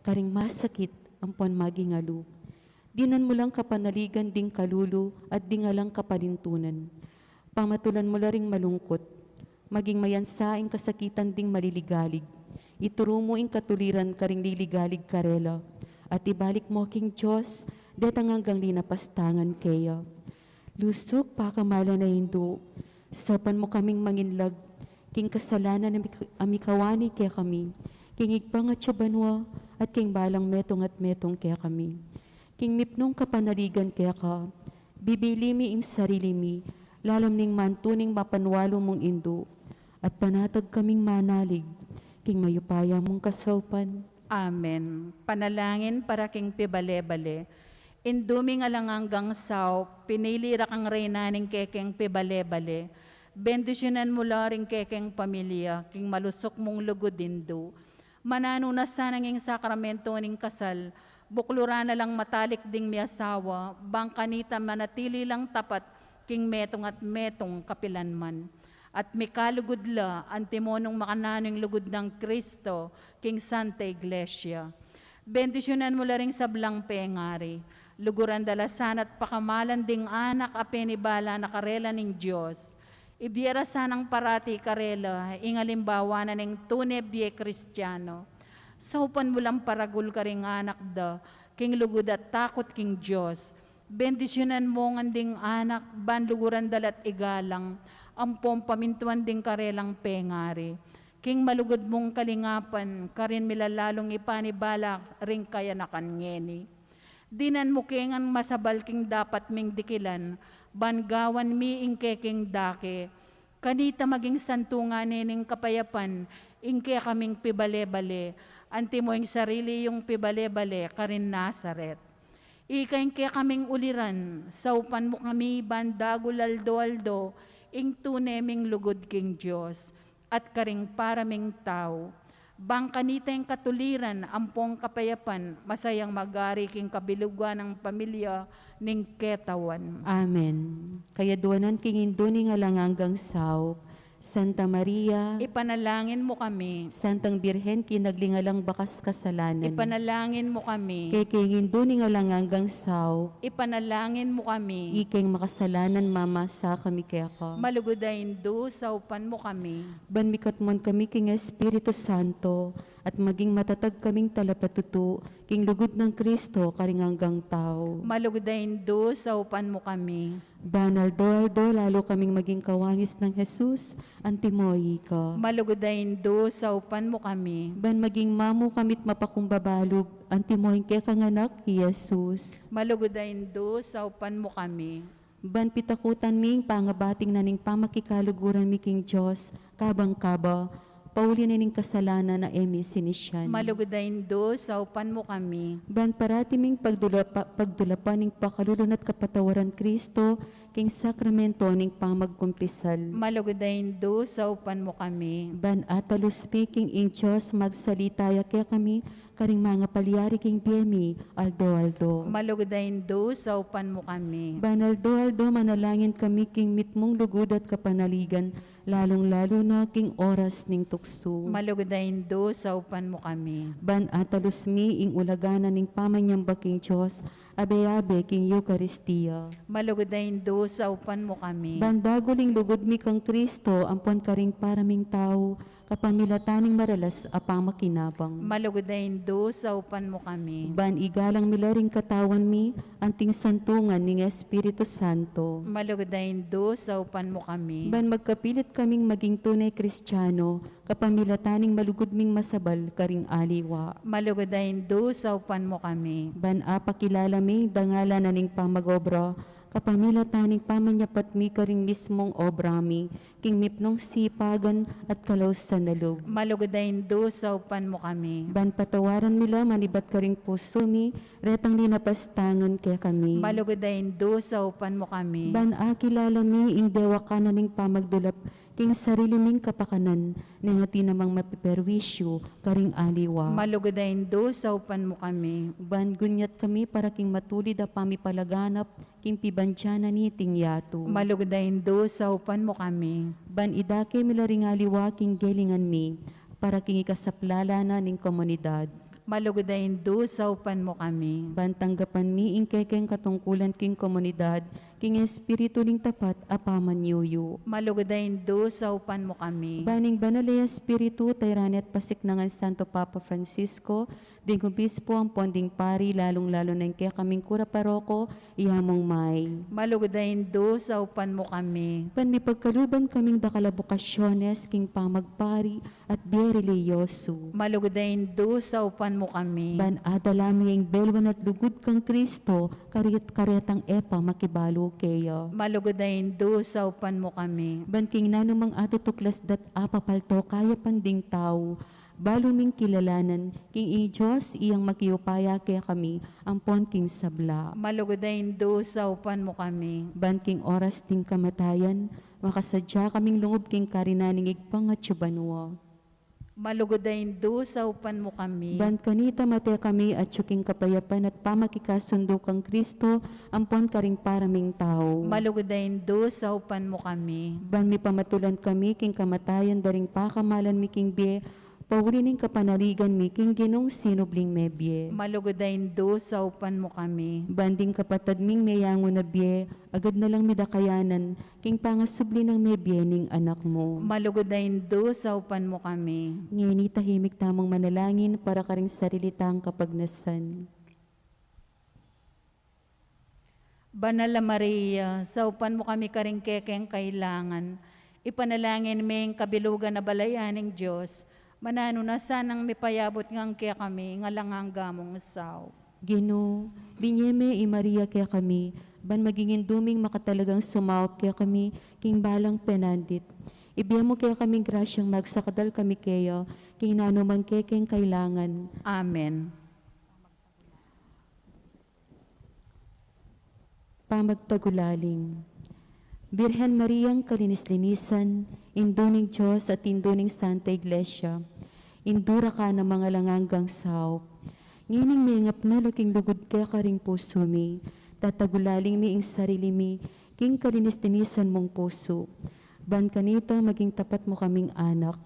karing masakit, ampon magingalu. Dinan mo lang kapanaligan ding kalulu at dingalang kapalintunan. Pamatulan mo la ring malungkot, maging mayansaing kasakitan ding maliligalig. Ituro mo ing katuliran karing liligalig karela, at ibalik mo king Diyos, detang hanggang linapastangan kaya. Lusok pakamala na hindu, sapan mo kaming manginlag, king kasalanan amikawani kaya kami, king igpang at siyabanwa, at king balang metong at metong kaya kami. King mipnong kapanaligan kaya ka, bibili mi ing sarili mi, lalam ning mantuning mapanwalo mong indo, at panatag kaming manalig, king mayupaya mong kasaupan. Amen. Panalangin para king pibale-bale. Induming alanganggang saw, pinilira kang reyna ning kekeng pibale-bale. Bendisyonan mo la ring kekeng pamilya, king malusok mong lugod dindo. Manano na sananging sakramento ning kasal, buklura na lang matalik ding may asawa, bang kanita manatili lang tapat, king metong at metong kapilanman. At may kalugod la, antimonong makananong lugod ng Kristo, king Santa Iglesia. Bendisyonan mo la ring sablang pengari, luguran dalasan at pakamalan ding anak apenibala na karela ning Diyos. Ibiyera sanang parati karela, ingalimbawa na ning tunebye Kristiyano. Saupan mo lang paragul ka ring anak da, king lugod at takot king Diyos. Bendisyonan mo nganding anak, banluguran dalat igalang, ampong pamintuan ding karelang pengari. King malugod mong kalingapan, karin milalalong ipanibala ring kaya nakangeni. Dinan mo kengan masabal king dapat ming dikilan, bangawan mi ing keking dake. Kanita maging santunga nening kapayapan, ingke kaming pibale-bale, anti mo ing sarili yung pibale-bale, karin Nazaret. Ikain kaya kaming uliran, saupan mo kami bandagulaldo-aldo, ing tuneming lugod king Diyos, at karing paraming tao. Bang kanita yung katuliran, ampong kapayapan, masayang magari king kabilugan ng pamilya ning ketawan. Amen. Kaya duwanan king induning alanganggang saw, Santa Maria, Ipanalangin mo kami. Santang Birhen kinaglingalang bakas kasalanan. Ipanalangin mo kami. Kay king induning alanganggang saw, Ipanalangin mo kami. iking makasalanan mama sa kami kaya ka. Malugodayin do, saupan mo kami. Banmikat mon kami king Espiritu Santo, at maging matatag kaming talapatuto, king lugod ng Kristo karinganggang tao. Malugodayin do, saupan mo kami. Banal do, lalo kaming maging kawangis ng Jesus, antimoy ka. Malugodayin do, saupan mo kami. Ban maging mamu kamit mapakumbabalog, antimoy kaya kanganak, Jesus. Malugodayin do, saupan mo kami. Ban pitakutan ming pangabating na ning pamakikaluguran mi king Diyos, kabang-kaba, pauli na ning kasalanan na sinisyan. Malugodayin do, saupan mo kami. Ban parati ming pagdulapan ning pakalulun at kapatawaran Kristo, king sakramento ning pamagkumpisal. Malugodayin do, saupan mo kami. Ban atalo speaking in Diyos magsalitaya kaya kami, karing mga palyari king biyemi, aldo. Malugodayin do, saupan mo kami. Ban aldo, manalangin kami king mitmong lugod at kapanaligan, lalong-lalo na king oras ning tukso. Malugodayin do, saupan mo kami. Ban atalos mi ing ulagana ning pamanyamba king Diyos, abe-abe king Eucharistia. Malugodayin do, saupan mo kami. Ban daguling lugod mi kang Kristo, ampon karing paraming tao, kapamilataning maralas apang makinabang. Malugodayin do, saupan mo kami. Ban igalang milaring katawan mi, anting santungan ning Espiritu Santo. Malugodayin do, saupan mo kami. Ban magkapilit kaming maging tunay Kristiyano, kapamilataning malugod ming masabal karing aliwa. Malugodayin do, saupan mo kami. Ban apakilala ming dangala na ning pamagobra, Kapamila taning pamanyapat mi karing mismong obrami, king mipnong sipagan at kalawsan na loob. Malugudayin do sa upan mo kami. Ban patawaran mila manibat karing puso mi, retang linapastangan kaya kami. Malugudayin do sa upan mo kami. Ban akilala mi ing dewa ka na ning pamagdulap, king sarili ming kapakanan, ning hati namang mapiperwisyo, karing aliwa. Malugudayin do sa upan mo kami. Ban gunyat kami para king matulid a pamipalaganap, king pibansyana ni tingyato. Malugudayin do sa upan mo kami. Ban idake mila ring aliwa king gelingan mi, para king ikasaplala na ning komunidad. Malugudayin do sa upan mo kami. Ban tanggapan mi ing kekeng katungkulan king komunidad, king espiritu ning tapat apaman yuyu. Malugudayin do sa upan mo kami. Baning banalay espiritu tayrani at pasiknangan Santo Papa Francisco, ding kumpispo ang ponding pari, lalong-lalo na kaya kaming kura paroko, ihamong may. Malugudayin do sa upan mo kami. Ban may pagkaluban kaming dakalabokasyones, king pamagpari at biyereliyoso. Malugudayin do sa upan mo kami. Ban adalami ang belwan at lugod kang Kristo, karetang epa makibalo keyo. Malugudayin do sa upan mo kami. Ban king nanumang atutuklas dat apapalto kaya panding tao, balo ming kilalanan, king ing Diyos iyang makiupaya kaya kami, ampon king sabla. Malugudayin do sa upan mo kami. Ban king oras ting kamatayan, makasadya kaming lungub king karinaning igpang at syubanwa. Malugudayin do sa upan mo kami. Ban kanita mate kami at syuking kapayapan at pamakikasundo kang Kristo, ampon karing paraming tao. Malugudayin do sa upan mo kami. Ban mi pamatulan kami king kamatayan daring pakamalan mi king bie, paurining kapanarigan mi king ginong sinubling mebye. Malugudayin do sa upan mo kami. Banding kapatad ming mayango na bie, agad na lang midakayanan, king pangasubli ng mebye ning anak mo. Malugudayin do sa upan mo kami. Ngayon tahimik tamang manalangin para karing sarilitang kapagnasan. Banal na Maria, sa upan mo kami karing kekeng kailangan. Ipanalangin ming kabilugan na balayaning Diyos. Manano na sanang mipayabot ngang kaya kami, nga langang gamong saw. Gino, binyeme i Maria kaya kami, ban magingin duming makatalagang sumawap kaya kami, king balang penandit. Ibiya mo kaya kaming grasyang magsakadal kami kaya, king nanumang kekeng kailangan. Amen. Pamagtagulaling. Birhen Mariang kalinis-linisan, induning Diyos at induning Santa Iglesia, indura ka na mga langanggang sao. Ngining mingap na laking lugod kaya karing puso mi, tatagulaling mi ing sarili mi, king kalinis-linisan mong puso. Ban kanita maging tapat mo kaming anak,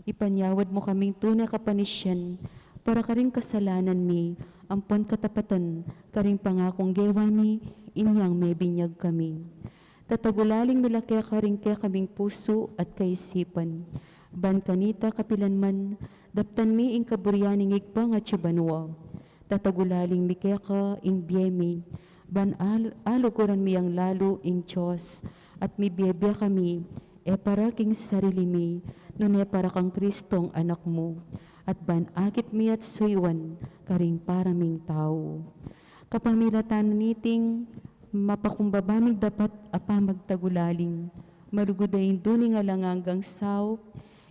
ipanyawad mo kaming tunay kapanisyan, para karing kasalanan mi, ampon katapatan, karing pangakong gewa mi, inyang may binyag kami. Tatagulaling nila kaya karing kaya kaming puso at kaisipan. Ban kanita kapilanman, daptan mi ing kaburyaning igpang at syubanwa. Tatagulaling mi kaya ka ing biyemi, ban aluguran mi ang lalo ing Diyos, at mi biyebya kami, para king sarili mi, nun para kang Kristong anak mo, at ban akit mi at suywan, karing paraming tao. Kapamilatan niting, mapakumbabamig dapat apamagtagulaling, malugudayin duning alanganggang saw,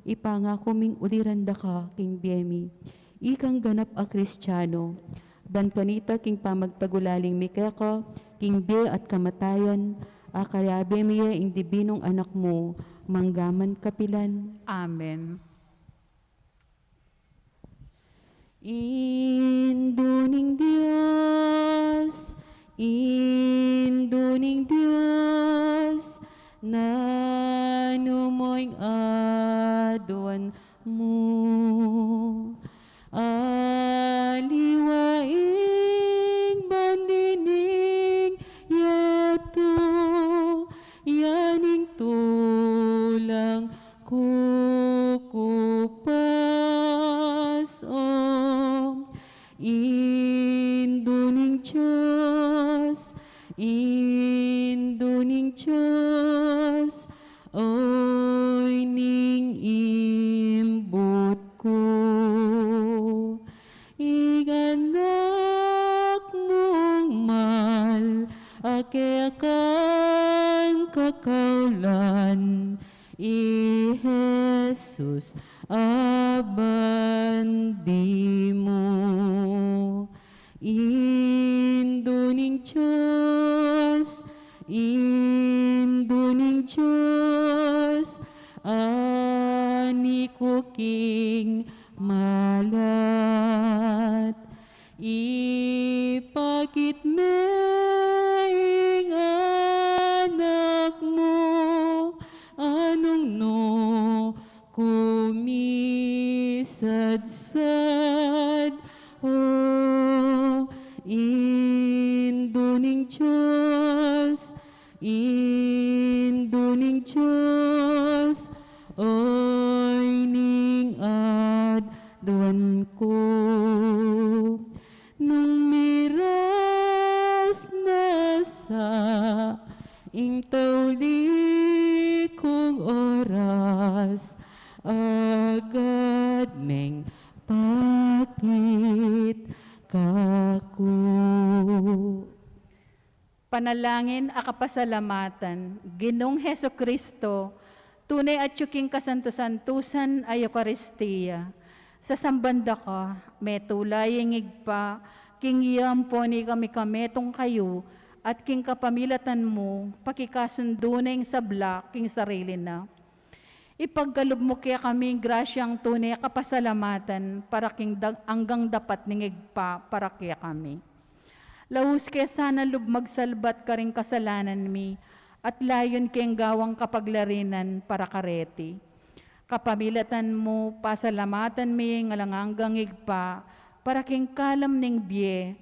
ipangako ming uliranda ka, king biyemi, ikang ganap a Kristiyano, ban kanita king pamagtagulaling mikeka, king biye at kamatayan, akarabe miya ing dibinong anak mo, manggaman kapilan. Amen. Induning Diyos, induning Diyos, nanumoy aduan mo. Aliwaing bandining yato, yaning tulang kukupas induning Diyos, induning Diyos, oy ning imbut ko. Iganak mong mal, ake ka Jesus, abandi mo. Induning Diyos, induning Diyos, ani ko king malat. Ipakit maing anak mo, anong no kumisadsad. Oh, induning Diyos, induning Diyos, oy ning adwan ko. Nung miras na sa intawli kong oras, agad meng pakit kako. Panalangin a kapasalamatan, Ginong Heso Kristo, tunay at yuking kasanto-santusan ay Eucharistia. Sa sambanda ka, may tulaying igpa, king iyampo ni kami tong kayo, at king kapamilatan mo, pakikasunduning sabla, king sarili na. Ipaggalub mo kaya kami grasyang tunay kapasalamatan, para king anggang dapat ningigpa, para kaya kami. Laus kaya sana magsalbat ka rin kasalanan mi, at layon kayang gawang kapaglarinan para kareti. Kapamilatan mo, pasalamatan mi ngalanganggang igpa, para king kalam ning biye,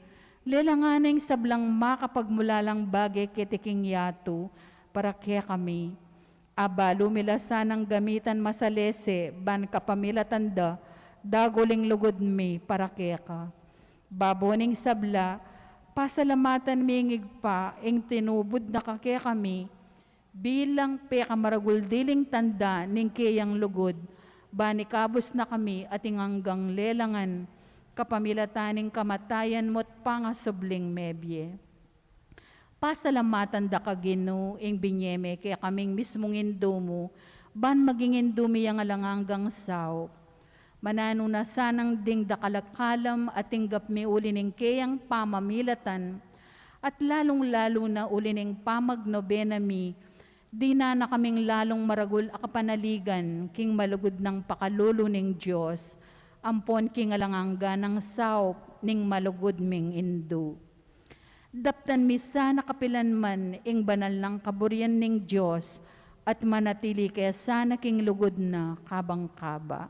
lelanganing sablang makapagmulalang bagay kitiking yato, para kaya kami. Abalo milasanang gamitan masalese, ban kapamilatan da, daguling lugod mi, para kaya ka. Baboning sabla, pasalamatan mi ngigpa, ing tinubod na kakaya kami, bilang pekamaragul diling tanda ning kayang lugod, bani kabus na kami at inganggang lelangan, kapamilataning kamatayan mo't pangasubling mebye. Pasalamatan da ka Ginoo ing binyeme kaya kaming mismong indumo, ban maging indumi yang alanganggang sao. Manano na sanang ding dakalakalam at tinggap mi uli ning kayang pamamilatan, at lalong-lalo na uli ning pamagnobena mi, di na kaming lalong maragul akapanaligan, king malugod ng pakalulo ning Diyos, ampon king alangangga ng saup, ning malugod ming indu. Daptan mi sana kapilan man, ing banal ng kaburian ning Diyos, at manatili kaya sana king lugod na kabang-kaba.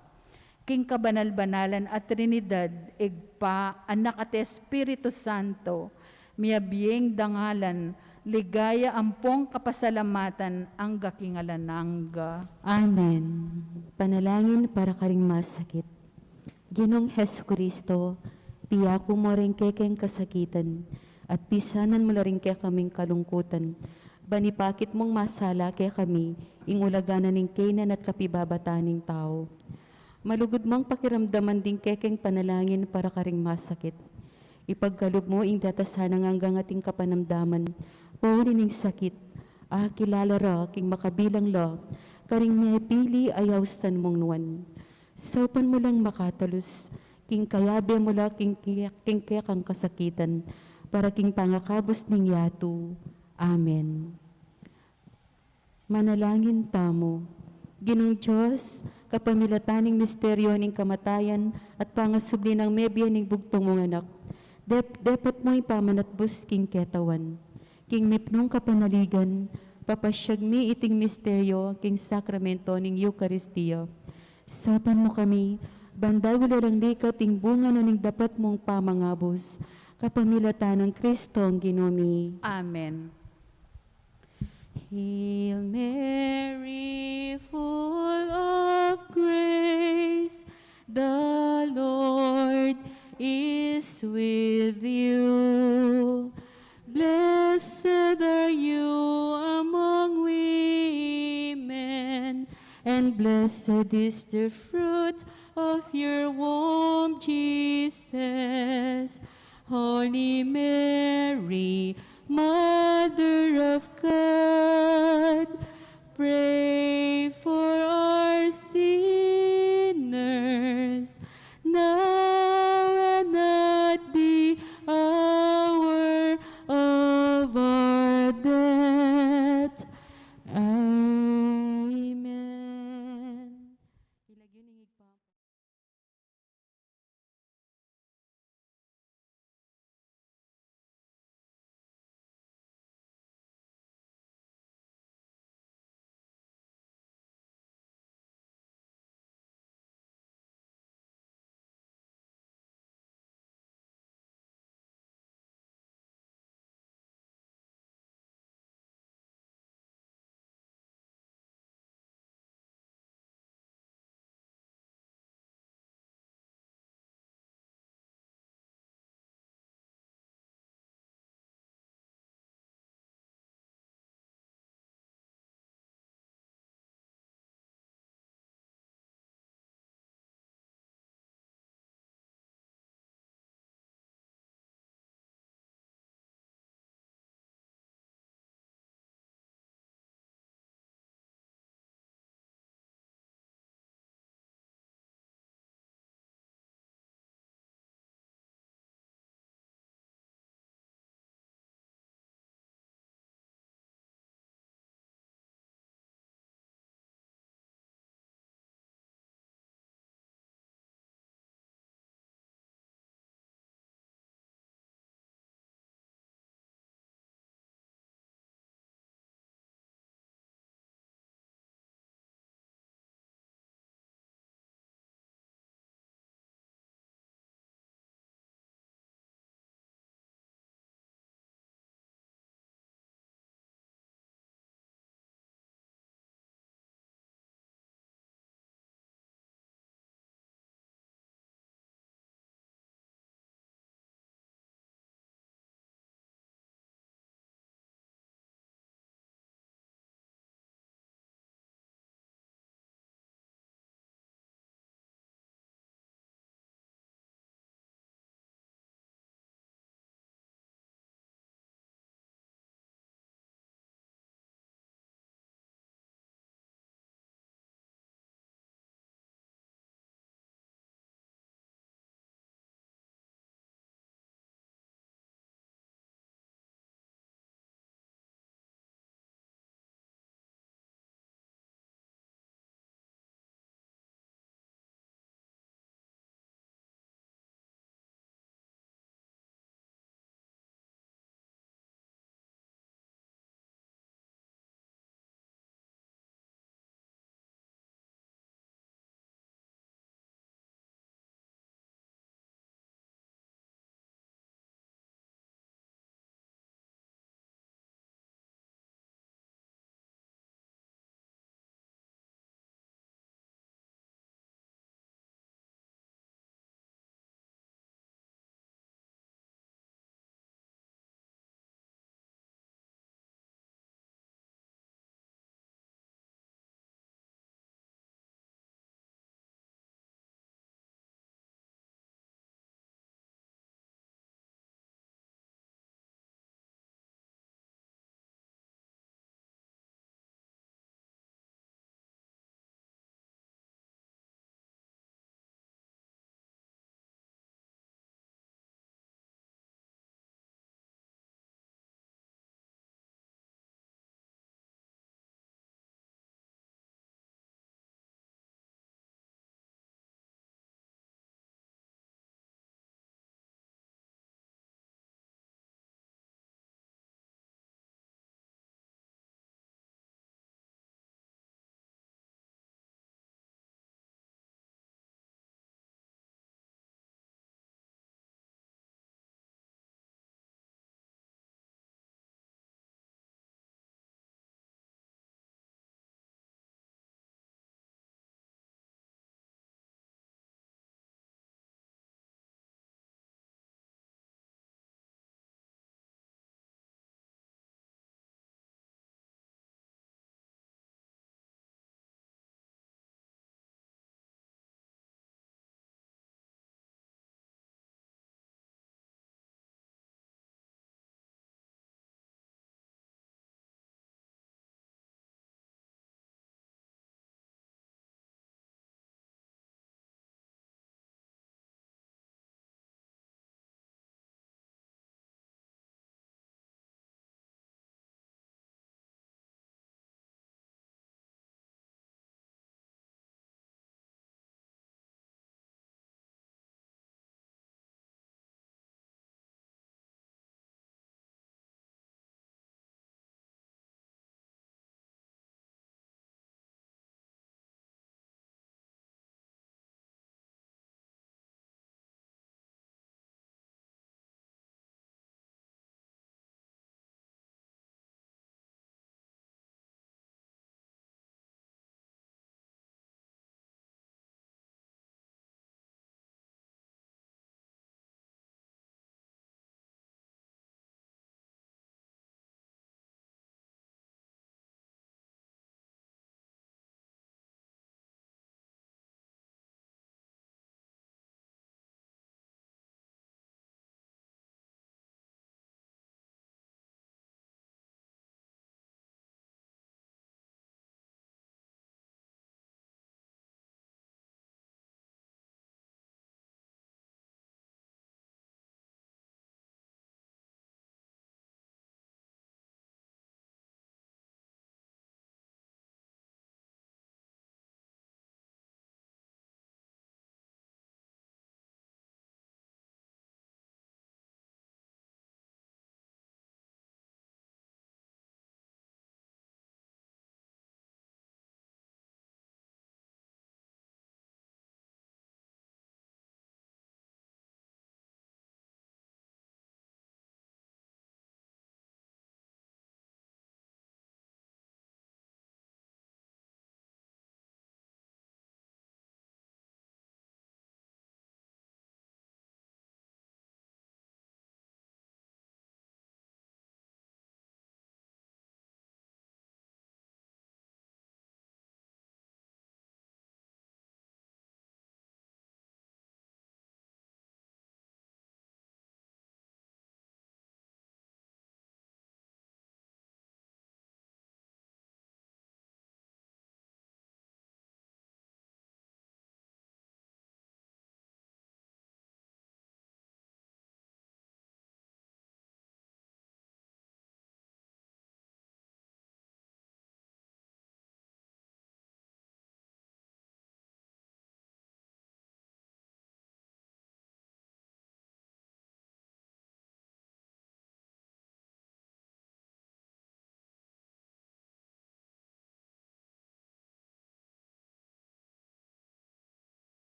King kabanal-banalan at Trinidad, igpa, anak at Espiritu Santo, miabiyeng dangalan, ligaya ampong kapasalamatan ang gakingalanangga. Amen. Panalangin para karing masakit. Ginong Heso Kristo, piyako mo rin kekeng kasakitan, at pisanan mo na rin kaya kaming kalungkutan. Banipakit mong masala kaya kami, ingulaganan ning kainan at kapibabataning tao. Malugod mang pakiramdaman din kekeng panalangin para karing masakit. Ipagkalog mo ing datasanang hanggang ating kapanamdaman, pawari ning sakit, kilala ra, king makabilang la, karing may pili ayaw san mong nuwan. Saupan mo lang makatalus, king kayabe mo lang king kekang kasakitan, para king pangakabos ning yato. Amen. Manalangin tamo. Ginong Diyos, kapamilataning misteryo ning kamatayan at pangasubli ng mebya ning bugtong mong anak, dapat mo ipamanatbos king ketawan. King mipnong kapanaligan, papasyag mi iting misteryo king sakramento ning Eucharistia. Sapan mo kami, bandawil lang likat ing bunga na ning dapat mong pamangabos, kapamilatan ng Kristo ang Ginomi. Amen. Hail Mary, full of grace, the Lord is with you. Blessed are you among women, and blessed is the fruit of your womb, Jesus. Holy Mary, Mother of God, Pray for our sinners, now and at the hour of our death. Amen.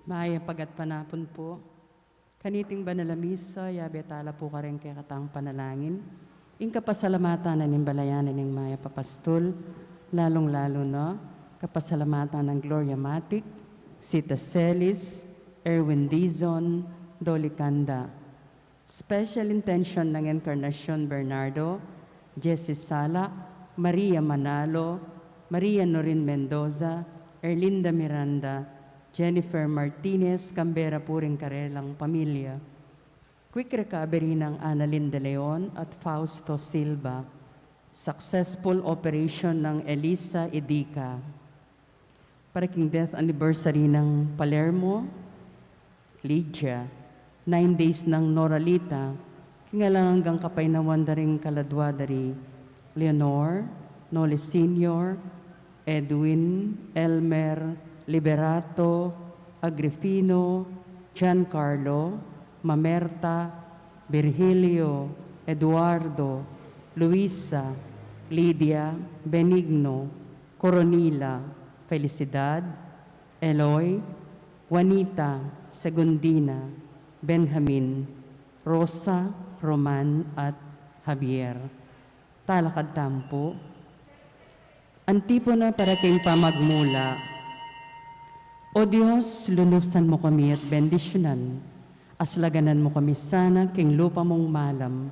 Maaya pagat panapon po. Kaniting banalamisa, yabetala po ka rin kay katang panalangin. Ing kapasalamatan na nimbalayanan ng Maya Papastol, lalong-lalo na kapasalamatan ng Gloria Matic, Sita Celis, Erwin Dizon, Dolly Canda. Special intention ng Encarnacion Bernardo, Jessie Sala, Maria Manalo, Maria Norin Mendoza, Erlinda Miranda, Jennifer Martinez, Cambera Puring Karelang Pamilya. Quick recovery ng Annalyn De Leon at Fausto Silva. Successful operation ng Elisa Idica. Paraking death anniversary ng Palermo, Lydia. 9 days ng Noralita. Kingalang hanggang kapay na wandaring kaladwadari. Leonor, Noli Senior, Edwin, Elmer, Liberato, Agripino, Giancarlo, Mamerta, Virgilio, Eduardo, Luisa, Lydia, Benigno, Coronila, Felicidad, Eloy, Juanita, Segundina, Benjamin, Rosa, Roman at Javier. Talakad tampo. Antipona para king pamagmula. O Diyos, lunusan mo kami at bendisyonan. Aslaganan mo kami sana king lupa mong malam.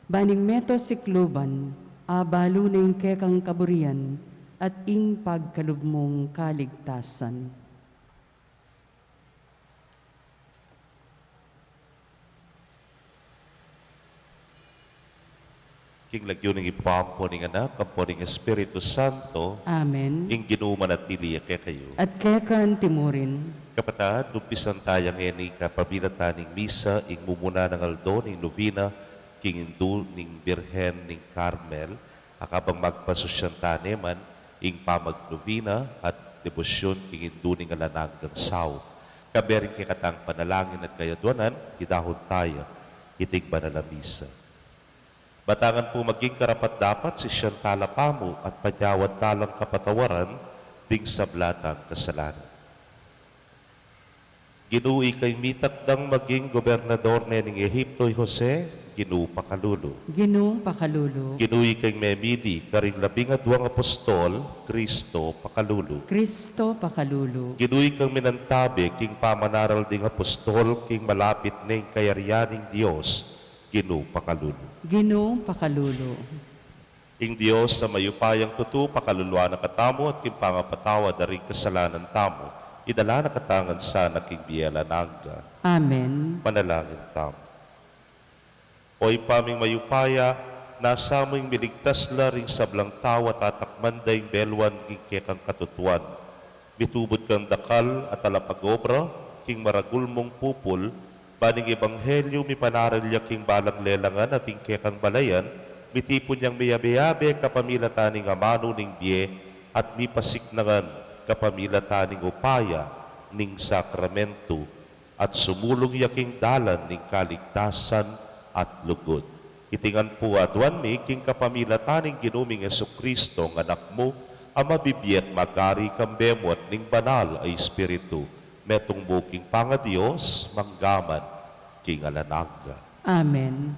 Baning meto sikluban, abalo na yung kekang kaburian at ing pagkalub mong kaligtasan. King lagyo ng ipampo ng anak, kampo ng Espiritu Santo, Amen. ing ginuman at tiliya kaya kayo. At kekan timurin, Kapatid, lumpisan tayang eni kapabilatan ng misa, ing mumuna ng aldo, ng novena, king indul, ng Birhen, ng Carmel, akabang magpasosyan taneman, ing pamagnovena at debosyon, king indul, ng alananggang saw. Kabering kikatang panalangin at kayadwanan, idahon tayo, itig banalamisa. Batangan po maging karapat-dapat si siyang talapamo at panyawad talang kapatawaran ding sablatang kasalanan. Ginui kay mitakdang maging gobernador ng Ehipto Jose, Ginu Pakalulu. Ginong Pakalulu, Ginui kay Memidi, karing 12 apostol, Kristo Pakalulu. Kristo Pakalulu, Ginui kang minantabi, king pamanaral ding apostol, king malapit ng kayaryaning Diyos, Ginu Pakalulu. Ginong Pakalulu, Ing Diyos sa mayupayang tutu, pakaluluan na katamo at king pangapatawa daring kasalanan tamo, idala na katangan sana king biyalanangga. Amen. Manalangin tamo. Oy paming mayupaya, nasa mo'y miligtas la ring sablang tawa tatakman dayng belwan king kekang katutuan. Mitubod kang dakal at alapagobra, king maragul mong pupul, baning ebanghelyo mi panaralya king balang lelangan at king kekang balayan, mitipon niyang miyabe-yabe kapamilataning amano ning biye at mipasiknangan kapamilataning upaya ning sakramento at sumulong yaking dalan ning kaligtasan at lugod. Itingan po adwan mi king kapamilataning ginuming Jesucristo ng anak mo, ang mabibiyat magari kambemot ning banal ay Espiritu, metong buking panga Diyos, manggaman, king alanangga. Amen.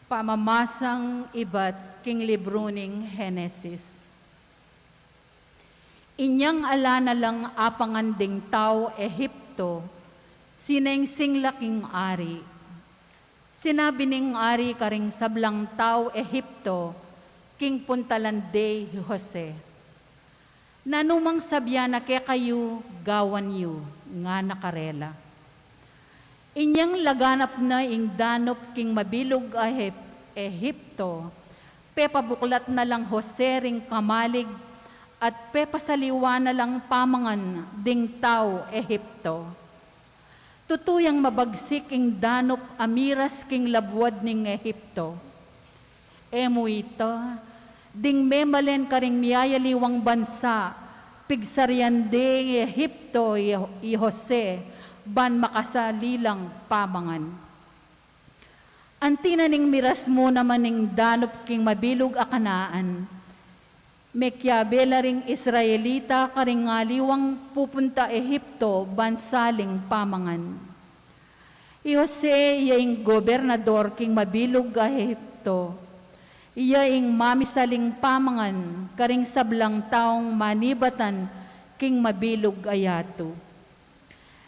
Pamamasang iba't king libro ning Henesis. Inyang alana lang apanganding tao Ehipto, sinengsing laking ari. Sinabi ning ari karing sablang tao Ehipto, king puntalande Jose. Nanumang sabya na kaya kayo gawan yu, nga nakarela. Inyang laganap na ing danop king mabilog Ehipto, pepabuklat na lang Jose ring kamalig, at pepasaliwa na lang pamangan ding tao Ehipto. Tutuyang mabagsik ing danop amiras king labwad ning Ehipto. Emo ito, ding memalen karing miyayaliwang bansa, pigsaryan de Ehipto i Jose, ban makasalilang pamangan. Antinaning miras mo naman ning danop king mabilog a Kanaan. Mekyabela ring Israelita karing ngaliwang pupunta Ehipto bansaling pamangan. Jose yaing gobernador king mabilog a Ehipto. Iya ing mamisaling pamangan karing sablang taong manibatan king mabilog ayato.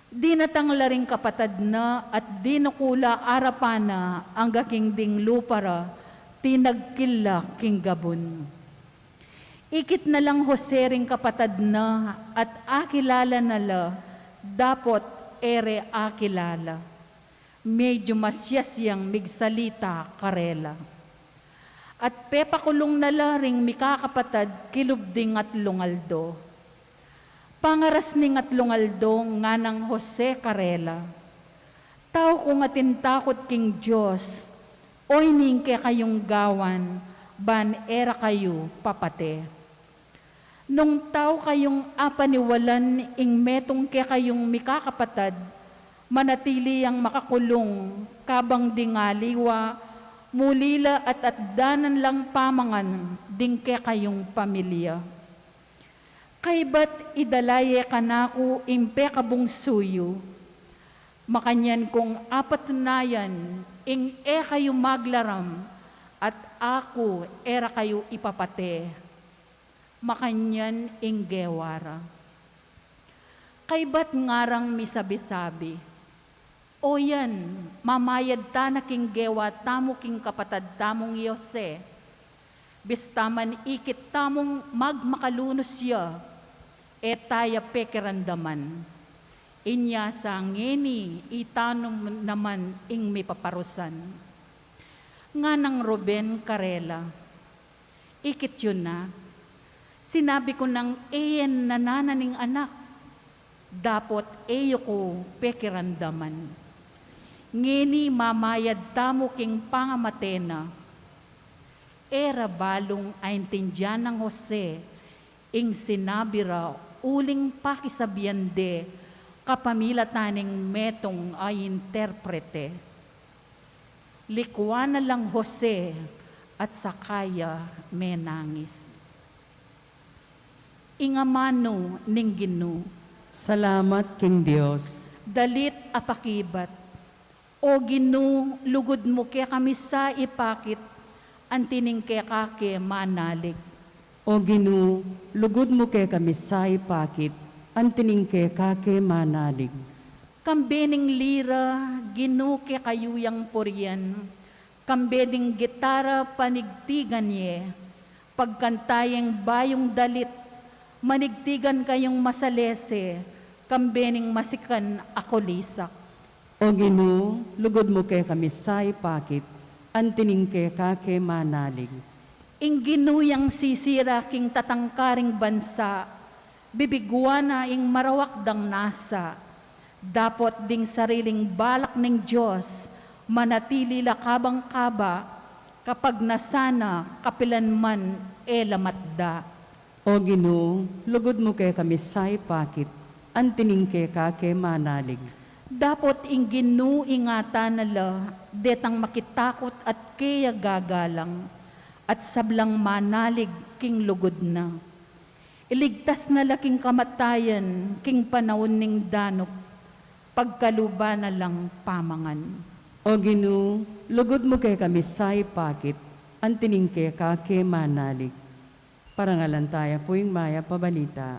Di natanglaring kapatad na at di nakula arapana ang gaking ding lupara tinagkila king gabon. Ikit na lang Jose ring kapatad na at akilala nala dapot ere akilala. Medyo masyasyang migsalita karela. At pepakulong nala ring mikakapatad kilubding at lungaldo. Pangaras ning at lungaldo nga ng Jose Carela. Tao ko nga tintakot king Diyos, oy ning ke kayong gawan, ban era kayo papate. Nung tao kayong apaniwalan ing metong ke kayong mikakapatad, manatili ang makakulong, kabang dingaliwa, mulila at atdanan lang pamangan, ding ke kayong pamilya. Kay ba't idalaye kanako impe kabung suyo, makanyan kong apatunayan, ing kayo maglaram, at ako era kayo ipapate, makanyan ing gewara. Kay ba't ngarang misabi-sabi, o yan, mamayad ta na king gewa tamo king kapatad tamong Yose, bistaman ikit tamong magmakalunos siya, etaya pekerandaman. Inya sa ngeni itanom naman ing may paparusan. Nga ng Ruben Carela, ikit yun na, sinabi ko ng eyen nanananing anak, dapot eyo ko pekerandaman. Ngeni mamayad tamo king pangamatena, era balong aintindyan ng Jose, ing sinabi raw, uling pakisabihan de, kapamilataning metong ay interprete. Likwa na lang Jose, at sakaya menangis. Ingamano ning Ginoo, Salamat king Dios. dalit apakibat, o Ginoo, lugod mo kaya kami sa ipakit, antining kaya kake manalig. O Ginoo, lugod mo kay kami sa ipakit, antining kay kake manalig. Kambening lira, Ginoo kaya kayuyang purian, kambeding gitara panigtigan ye, pagkantayang bayong dalit, manigtigan kayong masalese, kambening masikan ako lisak. O Ginoo, lugod mo kay kami sa ipakit, antining kay kake manalig. Ing ginuyang sisira king tatangkaring bansa, bibigwana ing marawakdang nasa, dapot ding sariling balak ng Diyos, manatili lakabang kaba, kapag nasana kapilanman lamatda. O Ginoo, lugod mo kay kami sa ipakit, antining kay kake manalig. Dapot ing ginuingatan nala, detang makitakot at kaya gagalang, at sablang manalig king lugod na. Iligtas na laking kamatayan, king panahon ning danok, pagkaluba na lang pamangan. O Ginoo, lugod mo kay kami sa ipakit, antining kay kake manalig. Parangalan tayo po yung maya pabalita.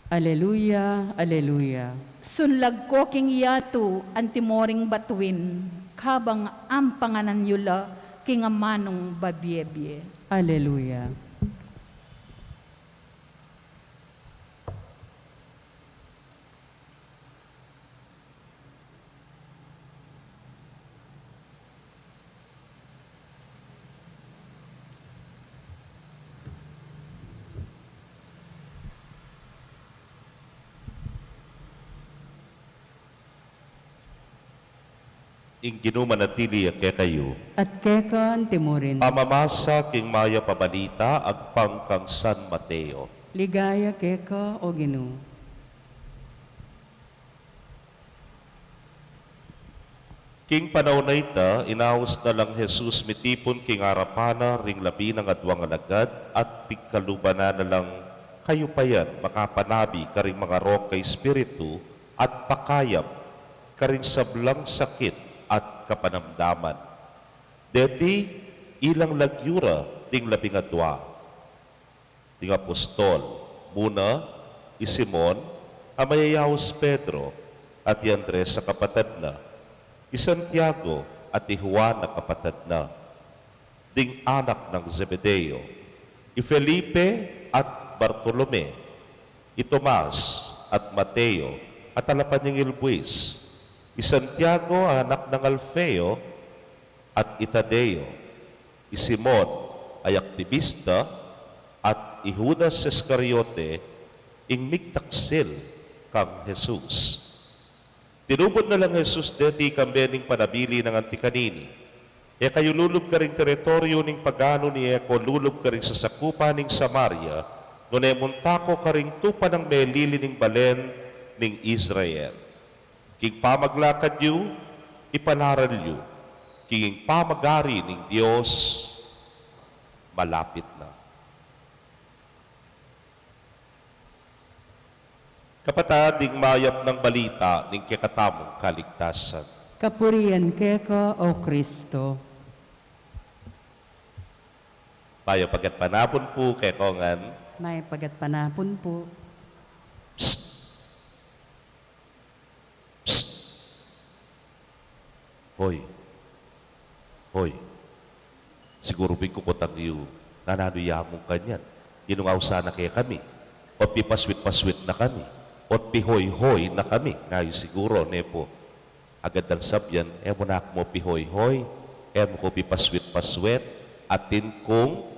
Aleluya, aleluya. Sunlag ko king yato, antimoring batuin, kabang ang panganan yula, king amanong babyebye. Aleluya. ing ginumanatili kay kayo. At kekan timurin, Pamamasa king maya pabalita agpang kang San Mateo. ligaya keka o Ginoo. King panahon na ita, inawas na lang Jesus mitipon king arapana ring labi ng adwang alagad at pigkalubana na lang kayo pa yan makapanabi karing mga rok kay Espiritu at pakayap karing sablang sakit at kapanamdaman. Deti ilang lagyura ting labing adwa, ting apostol, muna Simon, amayayawos Pedro at Andres sa kapatid na, Santiago at Juan na kapatid na, ding anak ng Zebedeo, Felipe at Bartolome, Tomas at Mateo at alapan niyang Ilbuis, Santiago anak ng Alfeo at Tadeo, Simon ay aktivista at Judas Iscariote ing migtaksil kang Jesus. Tinubod na lang Jesus deti kambening panabili ng antikanini. E kayo lulub ka ring teritoryo ning pagano ni Eko, lulub ka ring sa sakupa ning Samaria, no nemuntako ka ring tupa ng melili ning balen ning Israel. King pamaglakad yu, ipanaral yu. King pamagari ning Diyos, malapit na. Kapatading mayap ng balita ning kakatamong kaligtasan. Kapurian keka o Kristo. Payo pagat panapon po kay kongan. May pagat panapon po. Hoy. Hoy. Siguro bigkukutang iyo nananuyamong kanyan. Inungaw sana kaya kami. O pipaswit-paswit na kami. O pihoy-hoy na kami. Ngayon siguro, nepo, agad ang sabyan, mo na mo pihoy-hoy, mo ko pipaswit-paswit, atin kong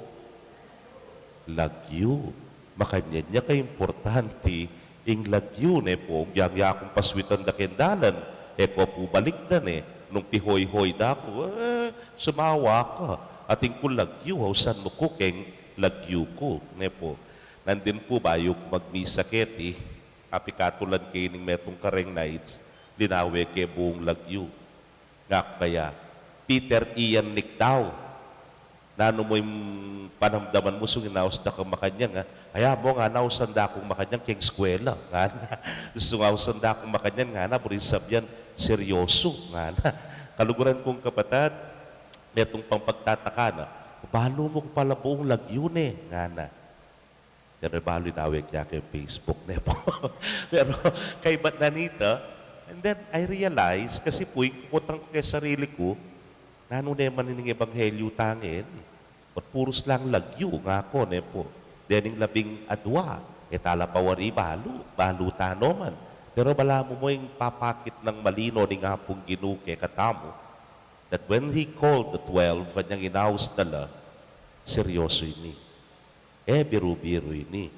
lagyo. Makanya niya kay importante, ing lagyo, nepo, yang kong paswitan da kendalan, ko po balikdan nung pihoy-hoy da ko, sumawa ka, atin kong lagyo, hausan mo ko keng lagyo ko, nepo. Nandin po ba yung magmisaketi, apikatulan kayo ng metong kareng nights, linawe kay buong lagyo. Nga kaya, Peter Ian Nick daw, nano mo yung panamdaman mo, so ginawas na kang makanyang, kaya mo nga nausan da akong makanyang keng eskwela, nga na, gusto nga usan da akong makanyang, nga na, burin sabyan, seryoso, nga na. Kaluguran kong kapatid, metong pangpagtataka na, balo mo ko pala buong lagyo nga na. Pero balo inawag niya kay Facebook na po. Pero kay Batnanita, and then I realized, kasi po, kukutang ko kay sarili ko, nano naman ng ebanghelyo tangin, at puros lang lagyo nga ako, ne po. Dening labing adwa, talapawari balo tanoman. Pero bala mo yung papakit ng malino ni nga pong ginuke katamo, that when he called the 12, kanyang inaus nala, seryoso ini. Biro-biro ini.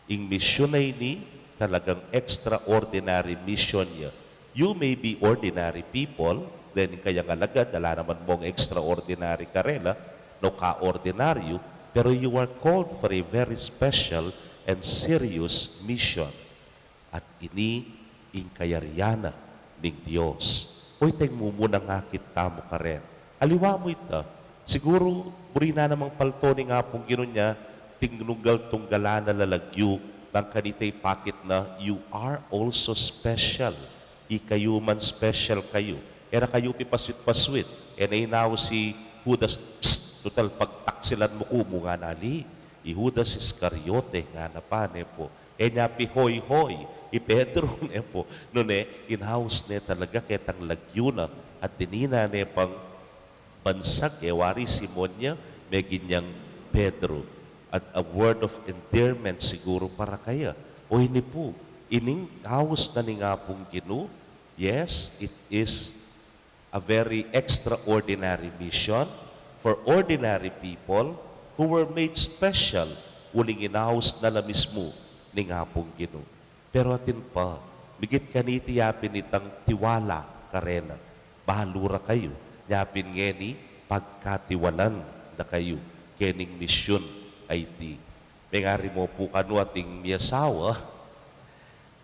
Ing mission na ini, talagang extraordinary mission niya. You may be ordinary people, then kayang alagad, dala naman mong extraordinary karela, no ka-ordinaryo, pero you are called for a very special and serious mission. At ini, ing kayariana ng Diyos. Uy, mo muna nga kita mo ka rin. Aliwa mo ito. Siguro, buri na namang palto ni nga pong gino niya, tingnugal tunggala na lalagyo ng kanitay pakit na you are also special. Ikayo man special kayo. Era kayo pipaswit-paswit. Inainaw si Judas, total pagtaksilan mo kumo nga nali. Judas Iscariote nga na pa, po. Nya pihoy-hoy. Pedro, po. Noon in-house talaga ketang lagyo na at dinina pang bansag, wari Simon niya, may ginyang Pedro. At a word of endearment siguro para kaya. O hindi po, ining house na ni nga pong Gino, yes, it is a very extraordinary mission for ordinary people who were made special uling in-house na la mismo ni nga pong Gino. Pero atin pa, bigit kaniti yapin itang tiwala karena. Bahalura kayo. Yapin ngeni, pagkatiwalan na kayo. Kening misyon ay di. May ngari mo po kanu ating miyasawa,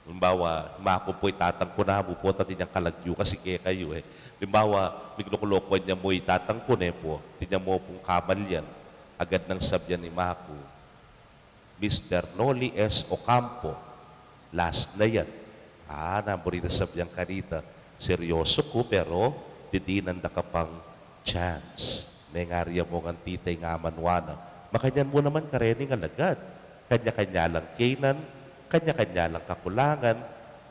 Halimbawa, mako po itatangko na mo po tati niyang kalagyo kasi kaya kayo eh. Halimbawa, biglokulokwan niya mo itatangko na po, tinya mo pong kamal yan. Agad nang sabyan ni Mako, Mr. Noli S. Ocampo, last na yan. Namburi na sabyang kanita, seryoso ko pero didinanda ka pang chance. Nengarya mo ng titay nga manwana. Makanyan mo naman karening alagad. Kanya-kanya lang kainan, kanya-kanya lang kakulangan,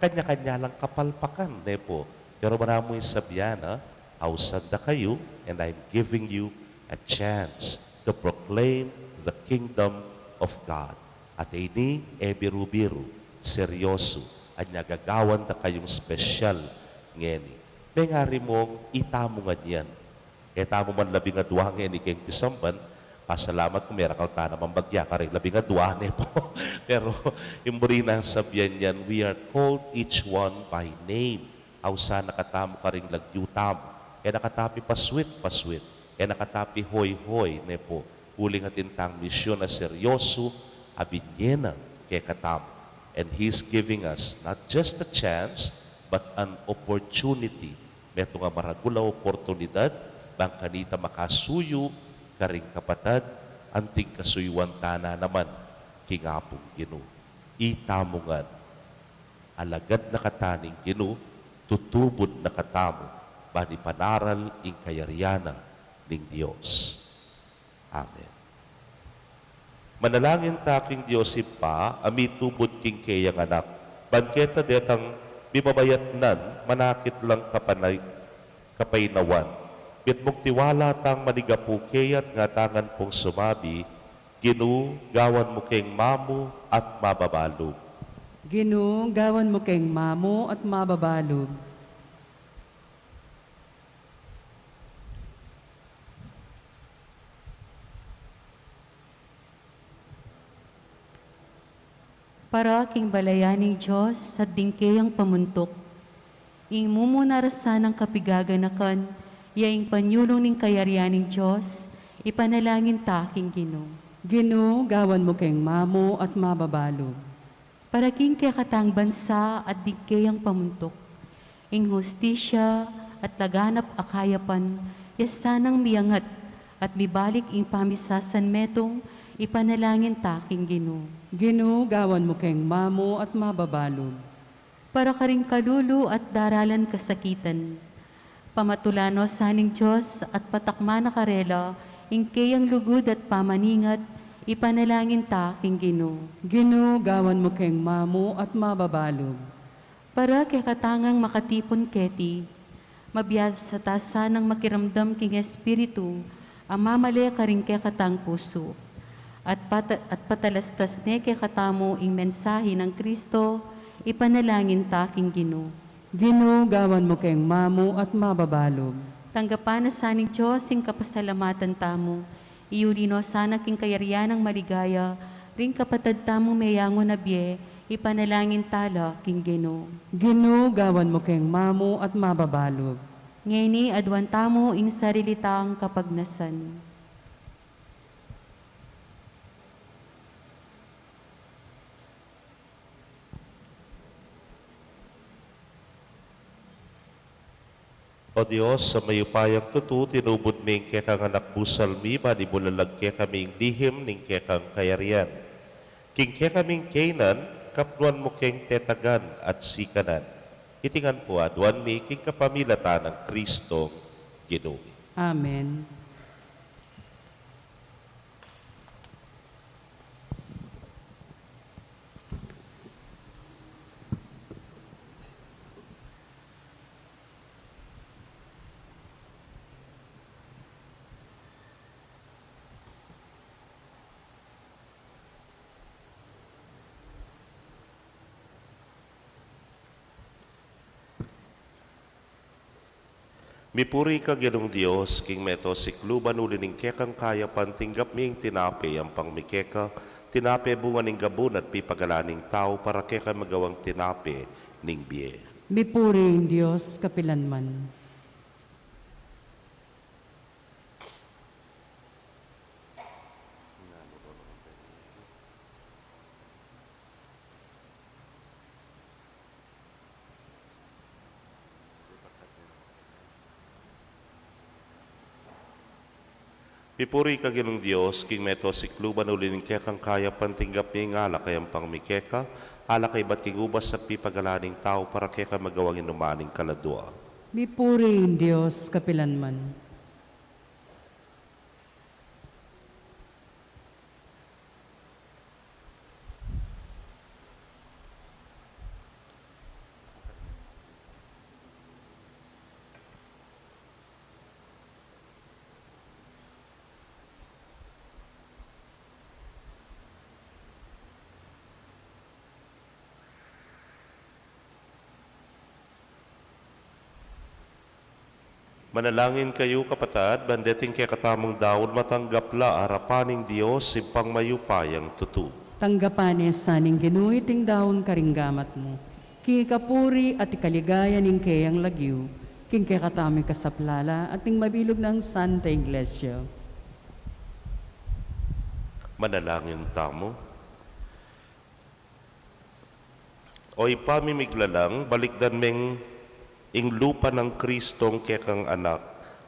kanya-kanya lang kapalpakan. Nepo. Pero marami yung sabyan, hausan na kayo, and I'm giving you a chance to proclaim the kingdom of God. At ini, biru-biru, seryoso, at nagagawan na kayong special ngeni. Nengari mong itamungan yan. Kaya mo man labing aduwa ngeni kayong pisamban, pasalamat kung meron ka na mambagya ka rin, labing aduwa po. Pero yung na sabyan yan, we are called each one by name. Hausa nakatamo ka rin lagyutam. Kaya nakatapi paswit. Kaya nakatapi hoy-hoy, nepo. Huling atintang misyon na seryoso, abinyena kaya katamo. And He's giving us not just a chance, but an opportunity. Meto nga maragula oportunidad, bang kanita makasuyo, karing kapatad, anting kasuyuan tana naman, kingapong Ginoo. Itamungan, alagad na kataning Ginoo, tutubod na katamo, bani panaral ing kayaryana ning Dios. Amen. Manalangin taking Diyos pa, amitubod king kayang anak, bangketa detang bimabayat nan, manakit lang kapainawan, bit mong tiwala tang manigapukayat nga tangan pong sumabi, Ginoo, gawan mo keng mamu at mababalog. Ginoo, gawan mo keng mamo at mababalog. Para king balayaning Diyos sa dingkayang pamuntok, ing mumunarasan ng kapigaganakan, yaing panyulong ning kayaryaning Diyos, ipanalangin ta king Ginoo. Ginoo, gawan mo keng mamo at mababalog. Para king kakatang bansa at dingkayang pamuntok, ing hustisya at laganap akayapan, yasanang miyangat at bibalik ing pamisasan metong, ipanalangin ta king Ginoo. Ginoo, gawan mo keng mamo at mababalog. Para ka rin kalulu at daralan kasakitan, pamatulano saning Diyos at patakma na karela, ingkayang lugod at pamaningat, ipanalangin ta king Ginoo. Ginoo, gawan mo keng mamo at mababalog. Para kay katangang makatipon keti, mabiyas sa tasa ng makiramdam king Espiritu, ang mamali ka rin kay katang puso. At patalastas ne kay katamo ing mensahe ng Kristo, ipanalangin ta king Ginoo. Ginoo, gawan mo keng mamo at mababalog. Tanggapan na saning Diyos ing kapasalamatan tamo, iulino sana king kayaryanang maligaya, ring kapatad tamo mayango na biye, ipanalangin tala king Ginoo. Ginoo, gawan mo keng mamo at mababalog. Ngayni adwan tamo ing sarilitang kapagnasan. O Diyos, sa mayupayang tutu, tinubod ming kekang anak busal mi, manibulalag kekaming dihim ning kekang kayarian. King kekaming kainan, kapnuan mo keng tetagan at sikanan. Itingan po adwan mi, king kapamilatan ng Kristong Ginoo. Amen. Mipuri ka ginong Diyos, king meto sikluban ulining kekang kaya pantinggap ming tinape ang pangmikeka, tinape bunga ning gabun at pipagalaning tao para keka magawang tinape ning biye. Mipuring Diyos kapilanman. Pipuri ka ginong Diyos, king meto sikluban ulinin kekang kaya pantinggap ni ngala kayang pangmikeka, ala kay ba't kigubas sa pipagalaning tao para keka magawang inumaning kaladwa. Mipuri in Diyos kapilanman. Manalangin kayo kapatad, bandeting kaya katamang daon matanggapla harapaning Diyos simpang mayupayang tutu. Tanggapanes saning ginuiting daon karinggamat mo. Kikapuri at ikaligaya ning kayang lagyu. King kaya katami kasaplala at ning mabilog ng Santa Iglesia. Manalangin tamo. Oy pamimiglalang balikdan meng ing lupa ng Kristong kekang anak,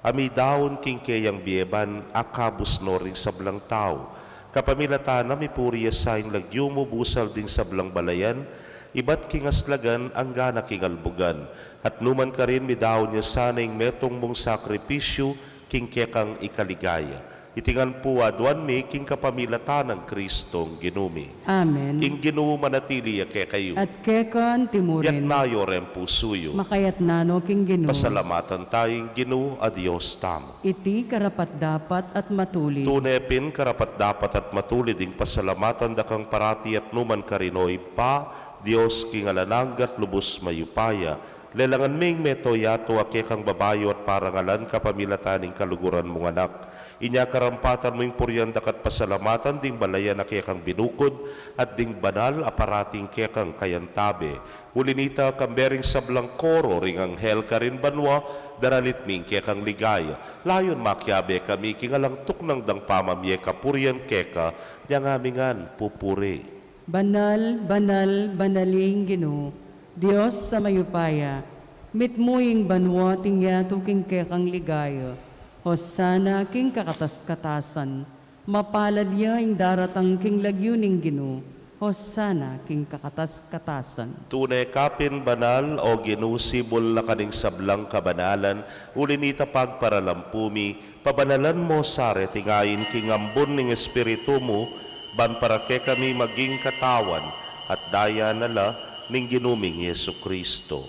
ami daon king kayang bieban, akabus no ring sablang tao. Kapamilatan na mipuriya sa ing lagyumo busal din sablang balayan, iba't kingaslagan ang gana kingalbugan. At numan ka rin mi daon niya sana ing metong mong sakripisyo, king kekang ikaligaya. Itingan po adwan mi king kapamilatan ng Kristong ginumi. Amen. Ing ginoo manatili kay kayo. At kekon Yat timurin. mayo ren pusuyo. Makayat nano king Ginoo. Pasalamatan tayong Ginoo a Diyos tamo. Iti karapat dapat at matuli. Tunepin karapat dapat at matulid ding pasalamatan dakang parati at numan karinoy pa, Diyos kingalananggat lubos mayupaya. Lelangan ming metoyato ake kang babayo at parangalan kapamilataning kaluguran mong anak. Inya karampatan mo yung puryan dakat pasalamatan ding balayan na kekang binukod at ding banal aparating kekang kayantabe. Ulinita kambering sablang koro ring anghel karin banwa daralit ming kekang ligaya. Layon makyabe kami kingalang tuknang dang pamamye kapuryan keka niyang amingan pupuri. Banal, banal, banaling Ginoo, Diyos sa mayupaya, mitmuing banwa tingyato king kekang ligaya, Hosana king kakatas-katasan, mapalad niya ing daratang king lagyuning Ginoo, Hosana king kakatas-katasan. Tunay kapin banal o ginusibol na kaning sablang kabanalan, ulinita pagparalampumi, pabanalan mo sare tingayin kingambon ning espiritu mo, ban para ke kami maging katawan at daya nala ning ginuming Yesu Kristo.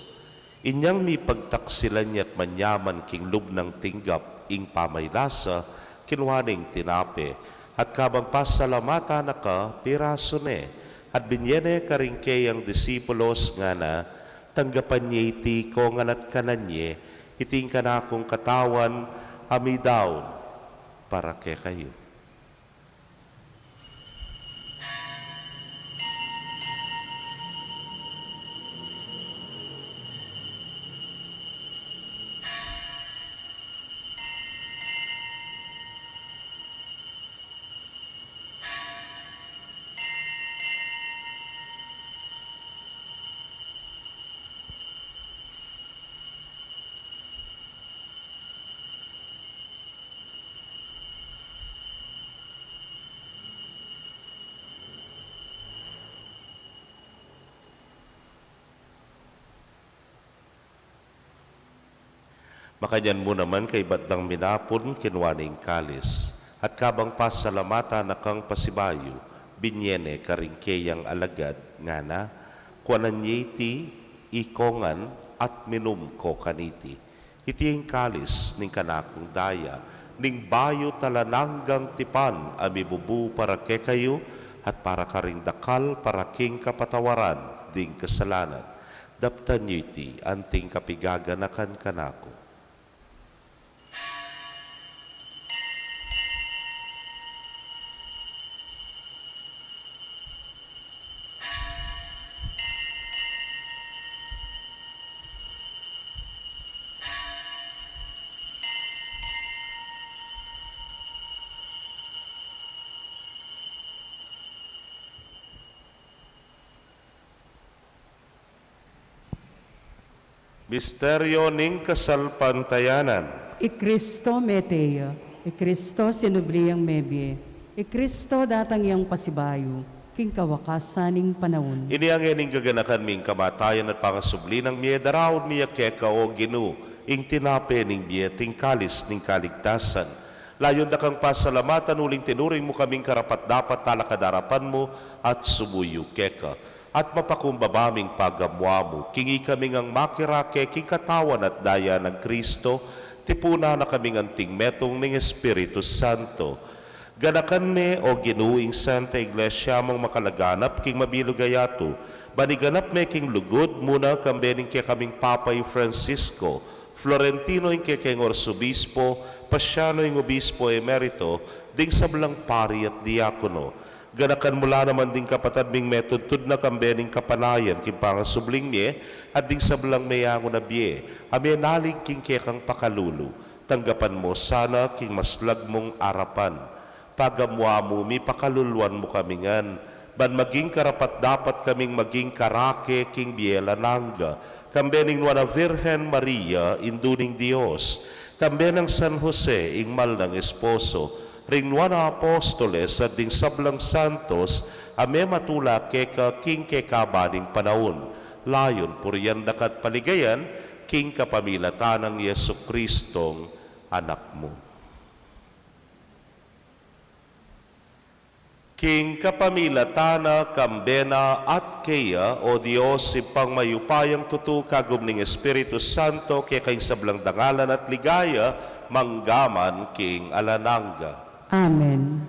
Inyang mi pagtaksilan niya't manyaman king lub ng tinggap ing pamaylasa, kinwaning tinape, at kabang pasalamata na ka, piraso ne, at binyene ka rin kayang disipulos nga na, tanggapan niya iti ko nga nat kananye, iting ka na akong katawan, amidaw, para ke kayo. Makanyan mo naman kay batang minapon kinwaning kalis, at kabang pasalamata na kang pasibayo, binyene karingkeyang alagad nga na, kuananyiti, ikongan, at minum ko kaniti. Iti ang kalis ning kanakong daya, ning bayo talananggang tipan, amibubu para ke kayo, at para karing dakal para king kapatawaran, ding kasalanan. Daptan niyo iti, anting kapigaganakan kanako. Misteryo ning kasalpantayanan. I Kristo meteo, Kristo sinubliyang mebye, Kristo datang iyang pasibayo, king kawakasaning panahon. Iniangin ing gaganakan ming kamatayan at pangasubli ng miye daraon miya keka o ginu, ing tinape ning biye ting kalis ning kaligtasan. Layon da kang pasalamatan uling tinuring mo kaming karapat dapat talakadarapan mo at sumuyo keka. At mapakumbabaming pagamwa mo, kingi kaming ang makirake king katawan at daya ng Kristo, tipuna na kaming anting metong ning Espiritu Santo. Ganakan me o ginuing Santa Iglesia mong makalaganap king mabilugayato, baniganap me king lugod muna kambening kaya kaming Papay Francisco, Florentino ing kaya king Orbispo, Pasyano ing Obispo Emerito, ding sablang pari at diakono. Ganakan mula naman ding kapatad ming metudtud na kambening kapanayan king pangasubling niye, at ding sablang mayango na biye, ame nalig king kaya kang pakalulu, tanggapan mo sana king maslag mong arapan. Pagamwa mo, mi pakaluluan mo kamingan, ban maging karapat dapat kaming maging karake king biela nangga, kambening nuana Virgen Maria, induning Dios, kambenang San Jose, ingmal ng esposo, ring nuana apostoles at ding sablang santos, ame matula keka king kekabaning panahon, layon puriyan dakat paligayan, king kapamilatan ng Yesu Kristong anak mo. King kapamilatana, kambena at kaya, o Diyos, ipang mayupayang tutu kagum ning Espiritu Santo, kaya kayong sablang dangalan at ligaya, manggaman king alanangga. Amen.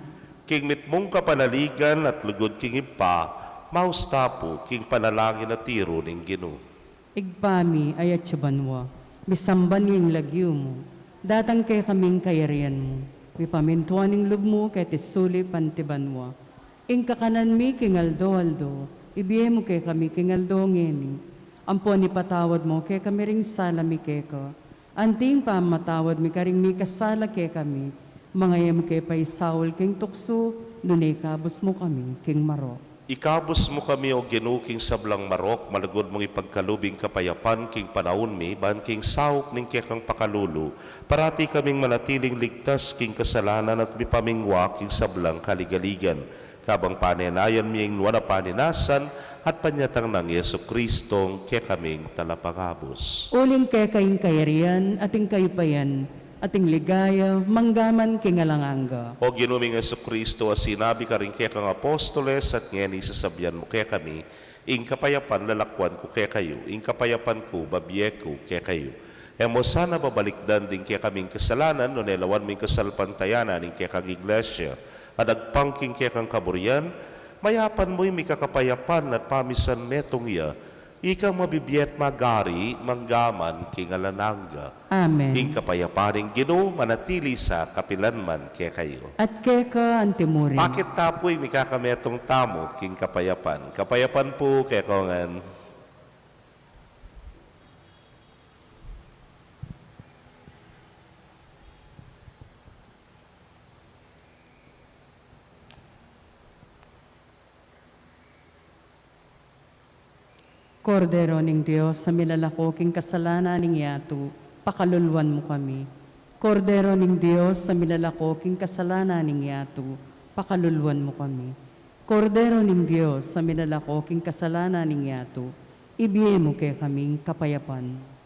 King mitmong kapanaligan at lugod king ipa, maustapo king panalangin at tiro ning Ginoo. Igpami ayat sibanwa, misamban yung lagyo mo, datang kay kaming kayarian mo, mipamintuan ng lub mo kay tisuli pantibanwa. Ing kakanan mi kingaldo-aldo, ibiye mo kay kami kingaldo ngeni, ampon ipatawad mo kay kami ring sala mi keko, anting pamatawad mi karing mi kasala kay kami, mga yam kay paisawol king tukso, nunay kabos mo kami king maro. Ikabos mo kami o ginuking sablang marok, malagod mong ipagkalubing kapayapan king panahon mi, ban king saok ning kekang pakalulu, parati kaming manatiling ligtas king kasalanan at mipamingwa king sablang kaligaligan. Kabang panenayan miyang nuwana paninasan at panyatang ng Yesu Kristong kekaming talapangabos. Uling kay kayong kayarian, ating kayupayan, ating ligaya, manggaman kingalanganga. O ginuming Yesu Kristo, as sinabi ka rin kaya kang apostoles at ngayon isasabihan mo kaya kami, ing kapayapan lalakwan ko kaya kayo, ing kapayapan ko babiye ko kaya kayo. Emo sana babalikdan din kaya kaming kasalanan, no nelawan ming kasalpantayanan ing kaya kang iglesia, at agpangking kaya kang kaburian, mayapan mo'y may kakapayapan at pamisan metong iya, ikang mabibiyet magari, manggaman, kingalanangga. Amen. Ing kapayapaning Ginoo manatili sa kapilanman kaya kayo. At keka antimurin. Bakit tapoy may kakametong tamo king kapayapan? Kapayapan po kaya kongan. Kordero ning Diyos, sa milalako king kasalanan ning yato, pakaluluan mo kami. Kordero ning Diyos, sa milalako king kasalanan ning yato, pakaluluan mo kami. Kordero ning Diyos, sa milalako king kasalanan ning yato, ibiye mo kay kaming kapayapan.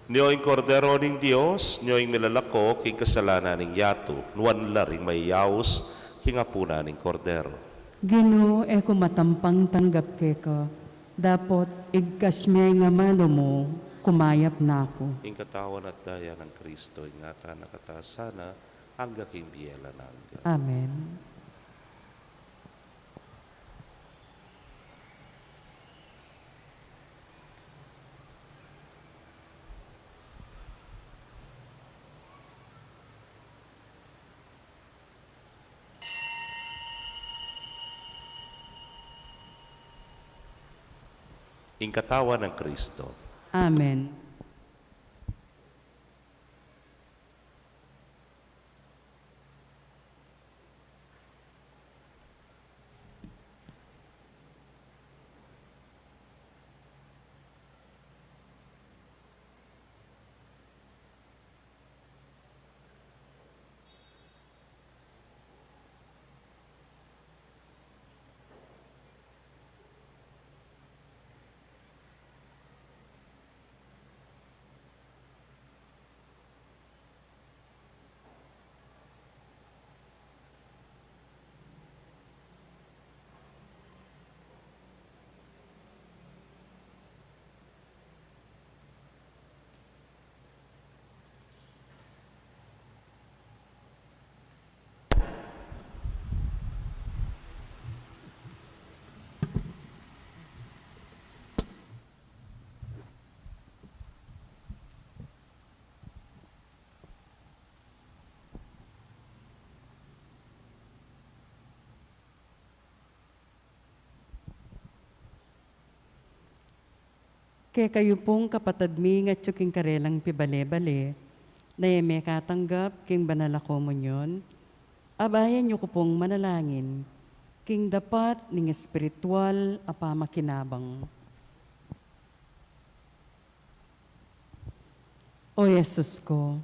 Niyo'ing kordero ning Diyos, niyo'ing milalako king kasalanan ning yato, nuwan laring may yaos king apuna ning kordero. Ginoo, eko matampang tanggap keka, dapot igkasmay nga mano mo, kumayap na ako. Ing katawan at daya ng Kristo, ingata nakatasana, hangga king biyela nangga. Amen. Ing katawan ng Kristo. Amen. Kaya kayo pong kapatad mi nga tsuking karelang pibale-bale, na eme katanggap king banal a komunyon, abayan niyo ko pong manalangin, king dapat ning espiritual a pamakinabang. O Yesus ko,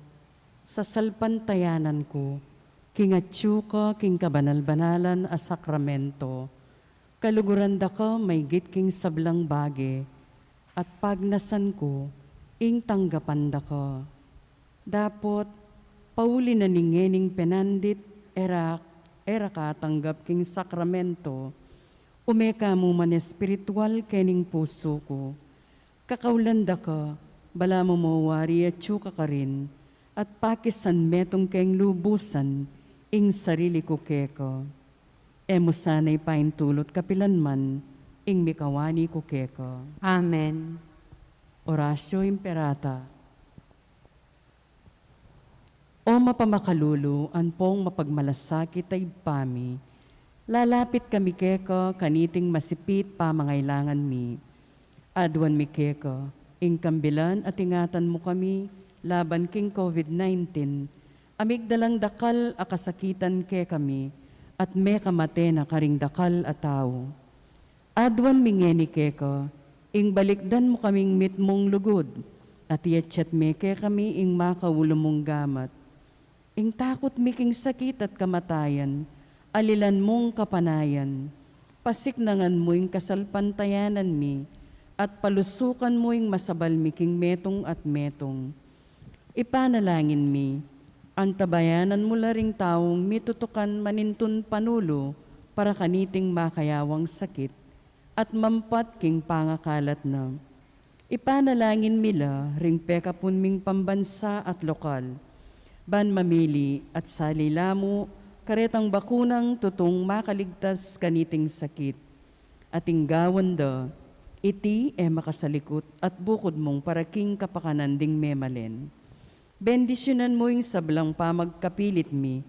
sa salpantayanan ko, king atsu ka king kabanal-banalan a sakramento, kaluguran da ka may git king sablang bage, at pagnasan ko, ing tanggapan da ka. Dapot, pauli na ningening penandit, era katanggap king sakramento, umeka mo man espiritual kening puso ko. Kakaulanda ka, bala mo mawari at tsuka ka rin, at pakisan metong keng lubusan, ing sarili ko keko. Emo sana'y paintulot kapilanman, ing mikawani ko keko. Amen. Orasyo Imperata. O mapamakalulu, anpong mapagmalasakit ay pami, lalapit kami keko, kaniting masipit pamangailangan mi. Adwan mi keko, ing kambilan at ingatan mo kami, laban king COVID-19, amigdalang dakal a kasakitan ke kami, at me kamate na karing dakal a tao. Adwan mi ngeni keko, ing balikdan mo kaming mitmong lugod, at yetchet me ke kami ing makaulo mong gamat. Ing takot miking sakit at kamatayan, alilan mong kapanayan, pasiknangan mo ing kasalpantayanan mi, at palusukan mo ing masabal miking metong at metong. Ipanalangin mi, ang tabayanan mo laring taong mitutukan manintun panulo para kaniting makayawang sakit, at mampat king pangakalat na. Ipanalangin mila ring pekapun ming pambansa at lokal, ban mamili at salilamo, karetang bakunang tutong makaligtas kaniting sakit. Ating gawan da, iti makasalikot at bukod mong paraking kapakanan ding memalen. Bendisyonan mo yung sablang pamagkapilit mi,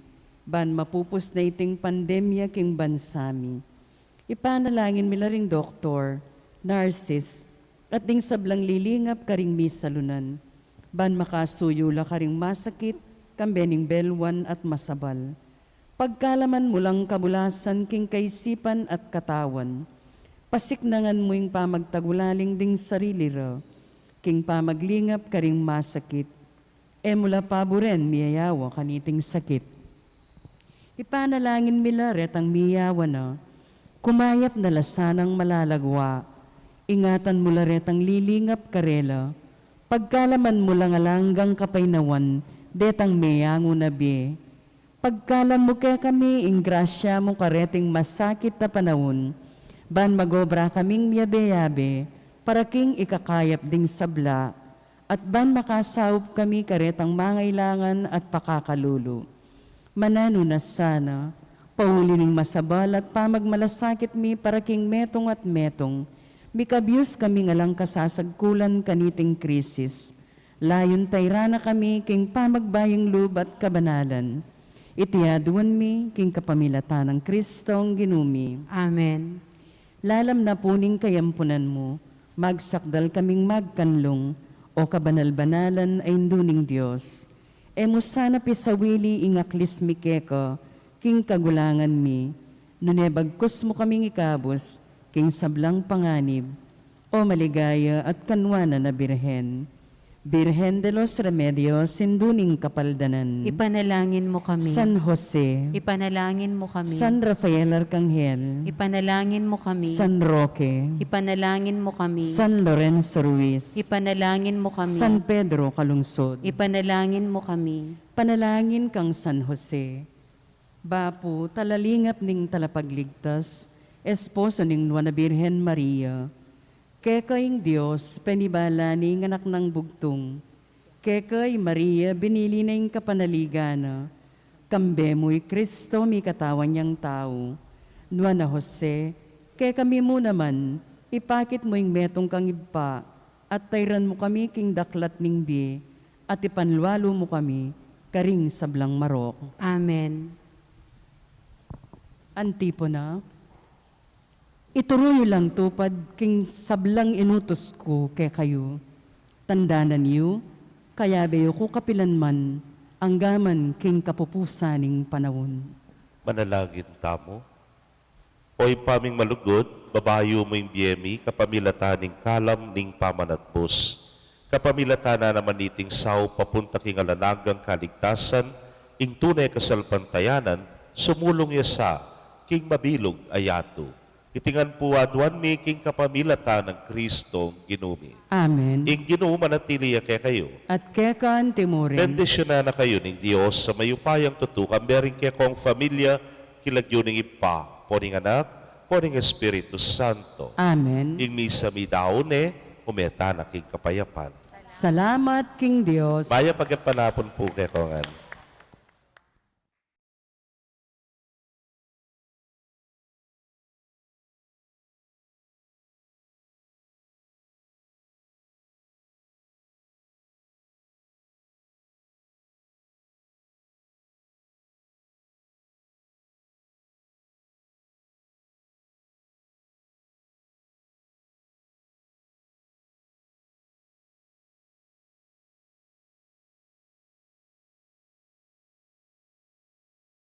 ban mapupus na iting pandemya king bansami. Ipanalangin mila ring doktor, nurses, at ding sablang lilingap karing mi salunan, ban makasuyo la karing masakit, kambening belwan at masabal. Pagkalaman mo lang kabulasan king kaisipan at katawan, pasiknangan mo yung pamagtagulaling ding sarili ra, king pamaglingap karing masakit, mula paboren miyayawa kaniting sakit. Ipanalangin mila retang miyawa na, kumayap na lasanang malalagwa, ingatan mo la retang lilingap karela, pagkalaman mo lang alanggang kapaynawan, detang meyango na be. Pagkalam mo kaya kami, ing grasya mo kareting masakit na panahon, ban magobra kaming miyabe-yabe, para king ikakayap ding sabla, at ban makasaup kami karetang mangailangan at pakakalulo. Manano na sana, pauli ning masabal at pamagmalasakit mi para king metong at metong, mikabyus kami ngalang kasasagkulan kaniting krisis. Layon tayrana kami king pamagbayang loob at kabanalan. Itiaduan mi king kapamilatan ng Kristong ginumi. Amen. Lalam na puning kayampunan mo, magsakdal kaming magkanlong, o kabanal-banalan ay induning Diyos. Emo sana pisawili ingaklis mi keko, king kagulangan mi, nunebagkus mo kaming ikabos, king sablang panganib, o maligaya at kanwana na birhen. Birhen de los Remedios, sinduning kapaldanan. Ipanalangin mo kami. San Jose. Ipanalangin mo kami. San Rafael Arcangel. Ipanalangin mo kami. San Roque. Ipanalangin mo kami. San Lorenzo Ruiz. Ipanalangin mo kami. San Pedro Calungsod. Ipanalangin mo kami. Panalangin kang San Jose. Bapu, talalingap ning talapagligtas, esposo ning Nuana Birhen Maria. Kekaying Diyos, penibala ning anak ng bugtong. Kekay Maria, binili na yung kapanaligana. Kambe mo'y Kristo, mi katawan niyang tao. Nuana Jose, kaya kami mo naman, ipakit mo yung metong kang iba, at tayran mo kami king daklat ning bi, at ipanlualo mo kami, karing sablang marok. Amen. Antipona. Ituruyo lang tupad king sablang inutos ko kay kayo. Tandanan niyo, kaya beyo ko kapilan man, ang gaman king kapupusaning panahon. Manalangin tamo. Oy paming malugod, babayo mo yung biyemi, kapamilataning kalam ning pamanatbos. Kapamilatana naman iting sao papunta king alanagang kaligtasan, ing tunay kasalpantayanan, sumulong ya sa king mabilog ayato. Itingan po adwan mi king kapamilata ng Kristo ginumi. Amen. Ing Ginoo manatili ya kay kayo. At kekan timurin. Bendisyon na kayo ng Diyos sa mayupayang tutukan, bering kaya kong familia, kilagyo ng ipa, poning anak, poning Espiritu Santo. Amen. Ing misa mi daone, umeta na king kapayapan. Salamat king Dios. Baya pagkapanapon po kay kongan.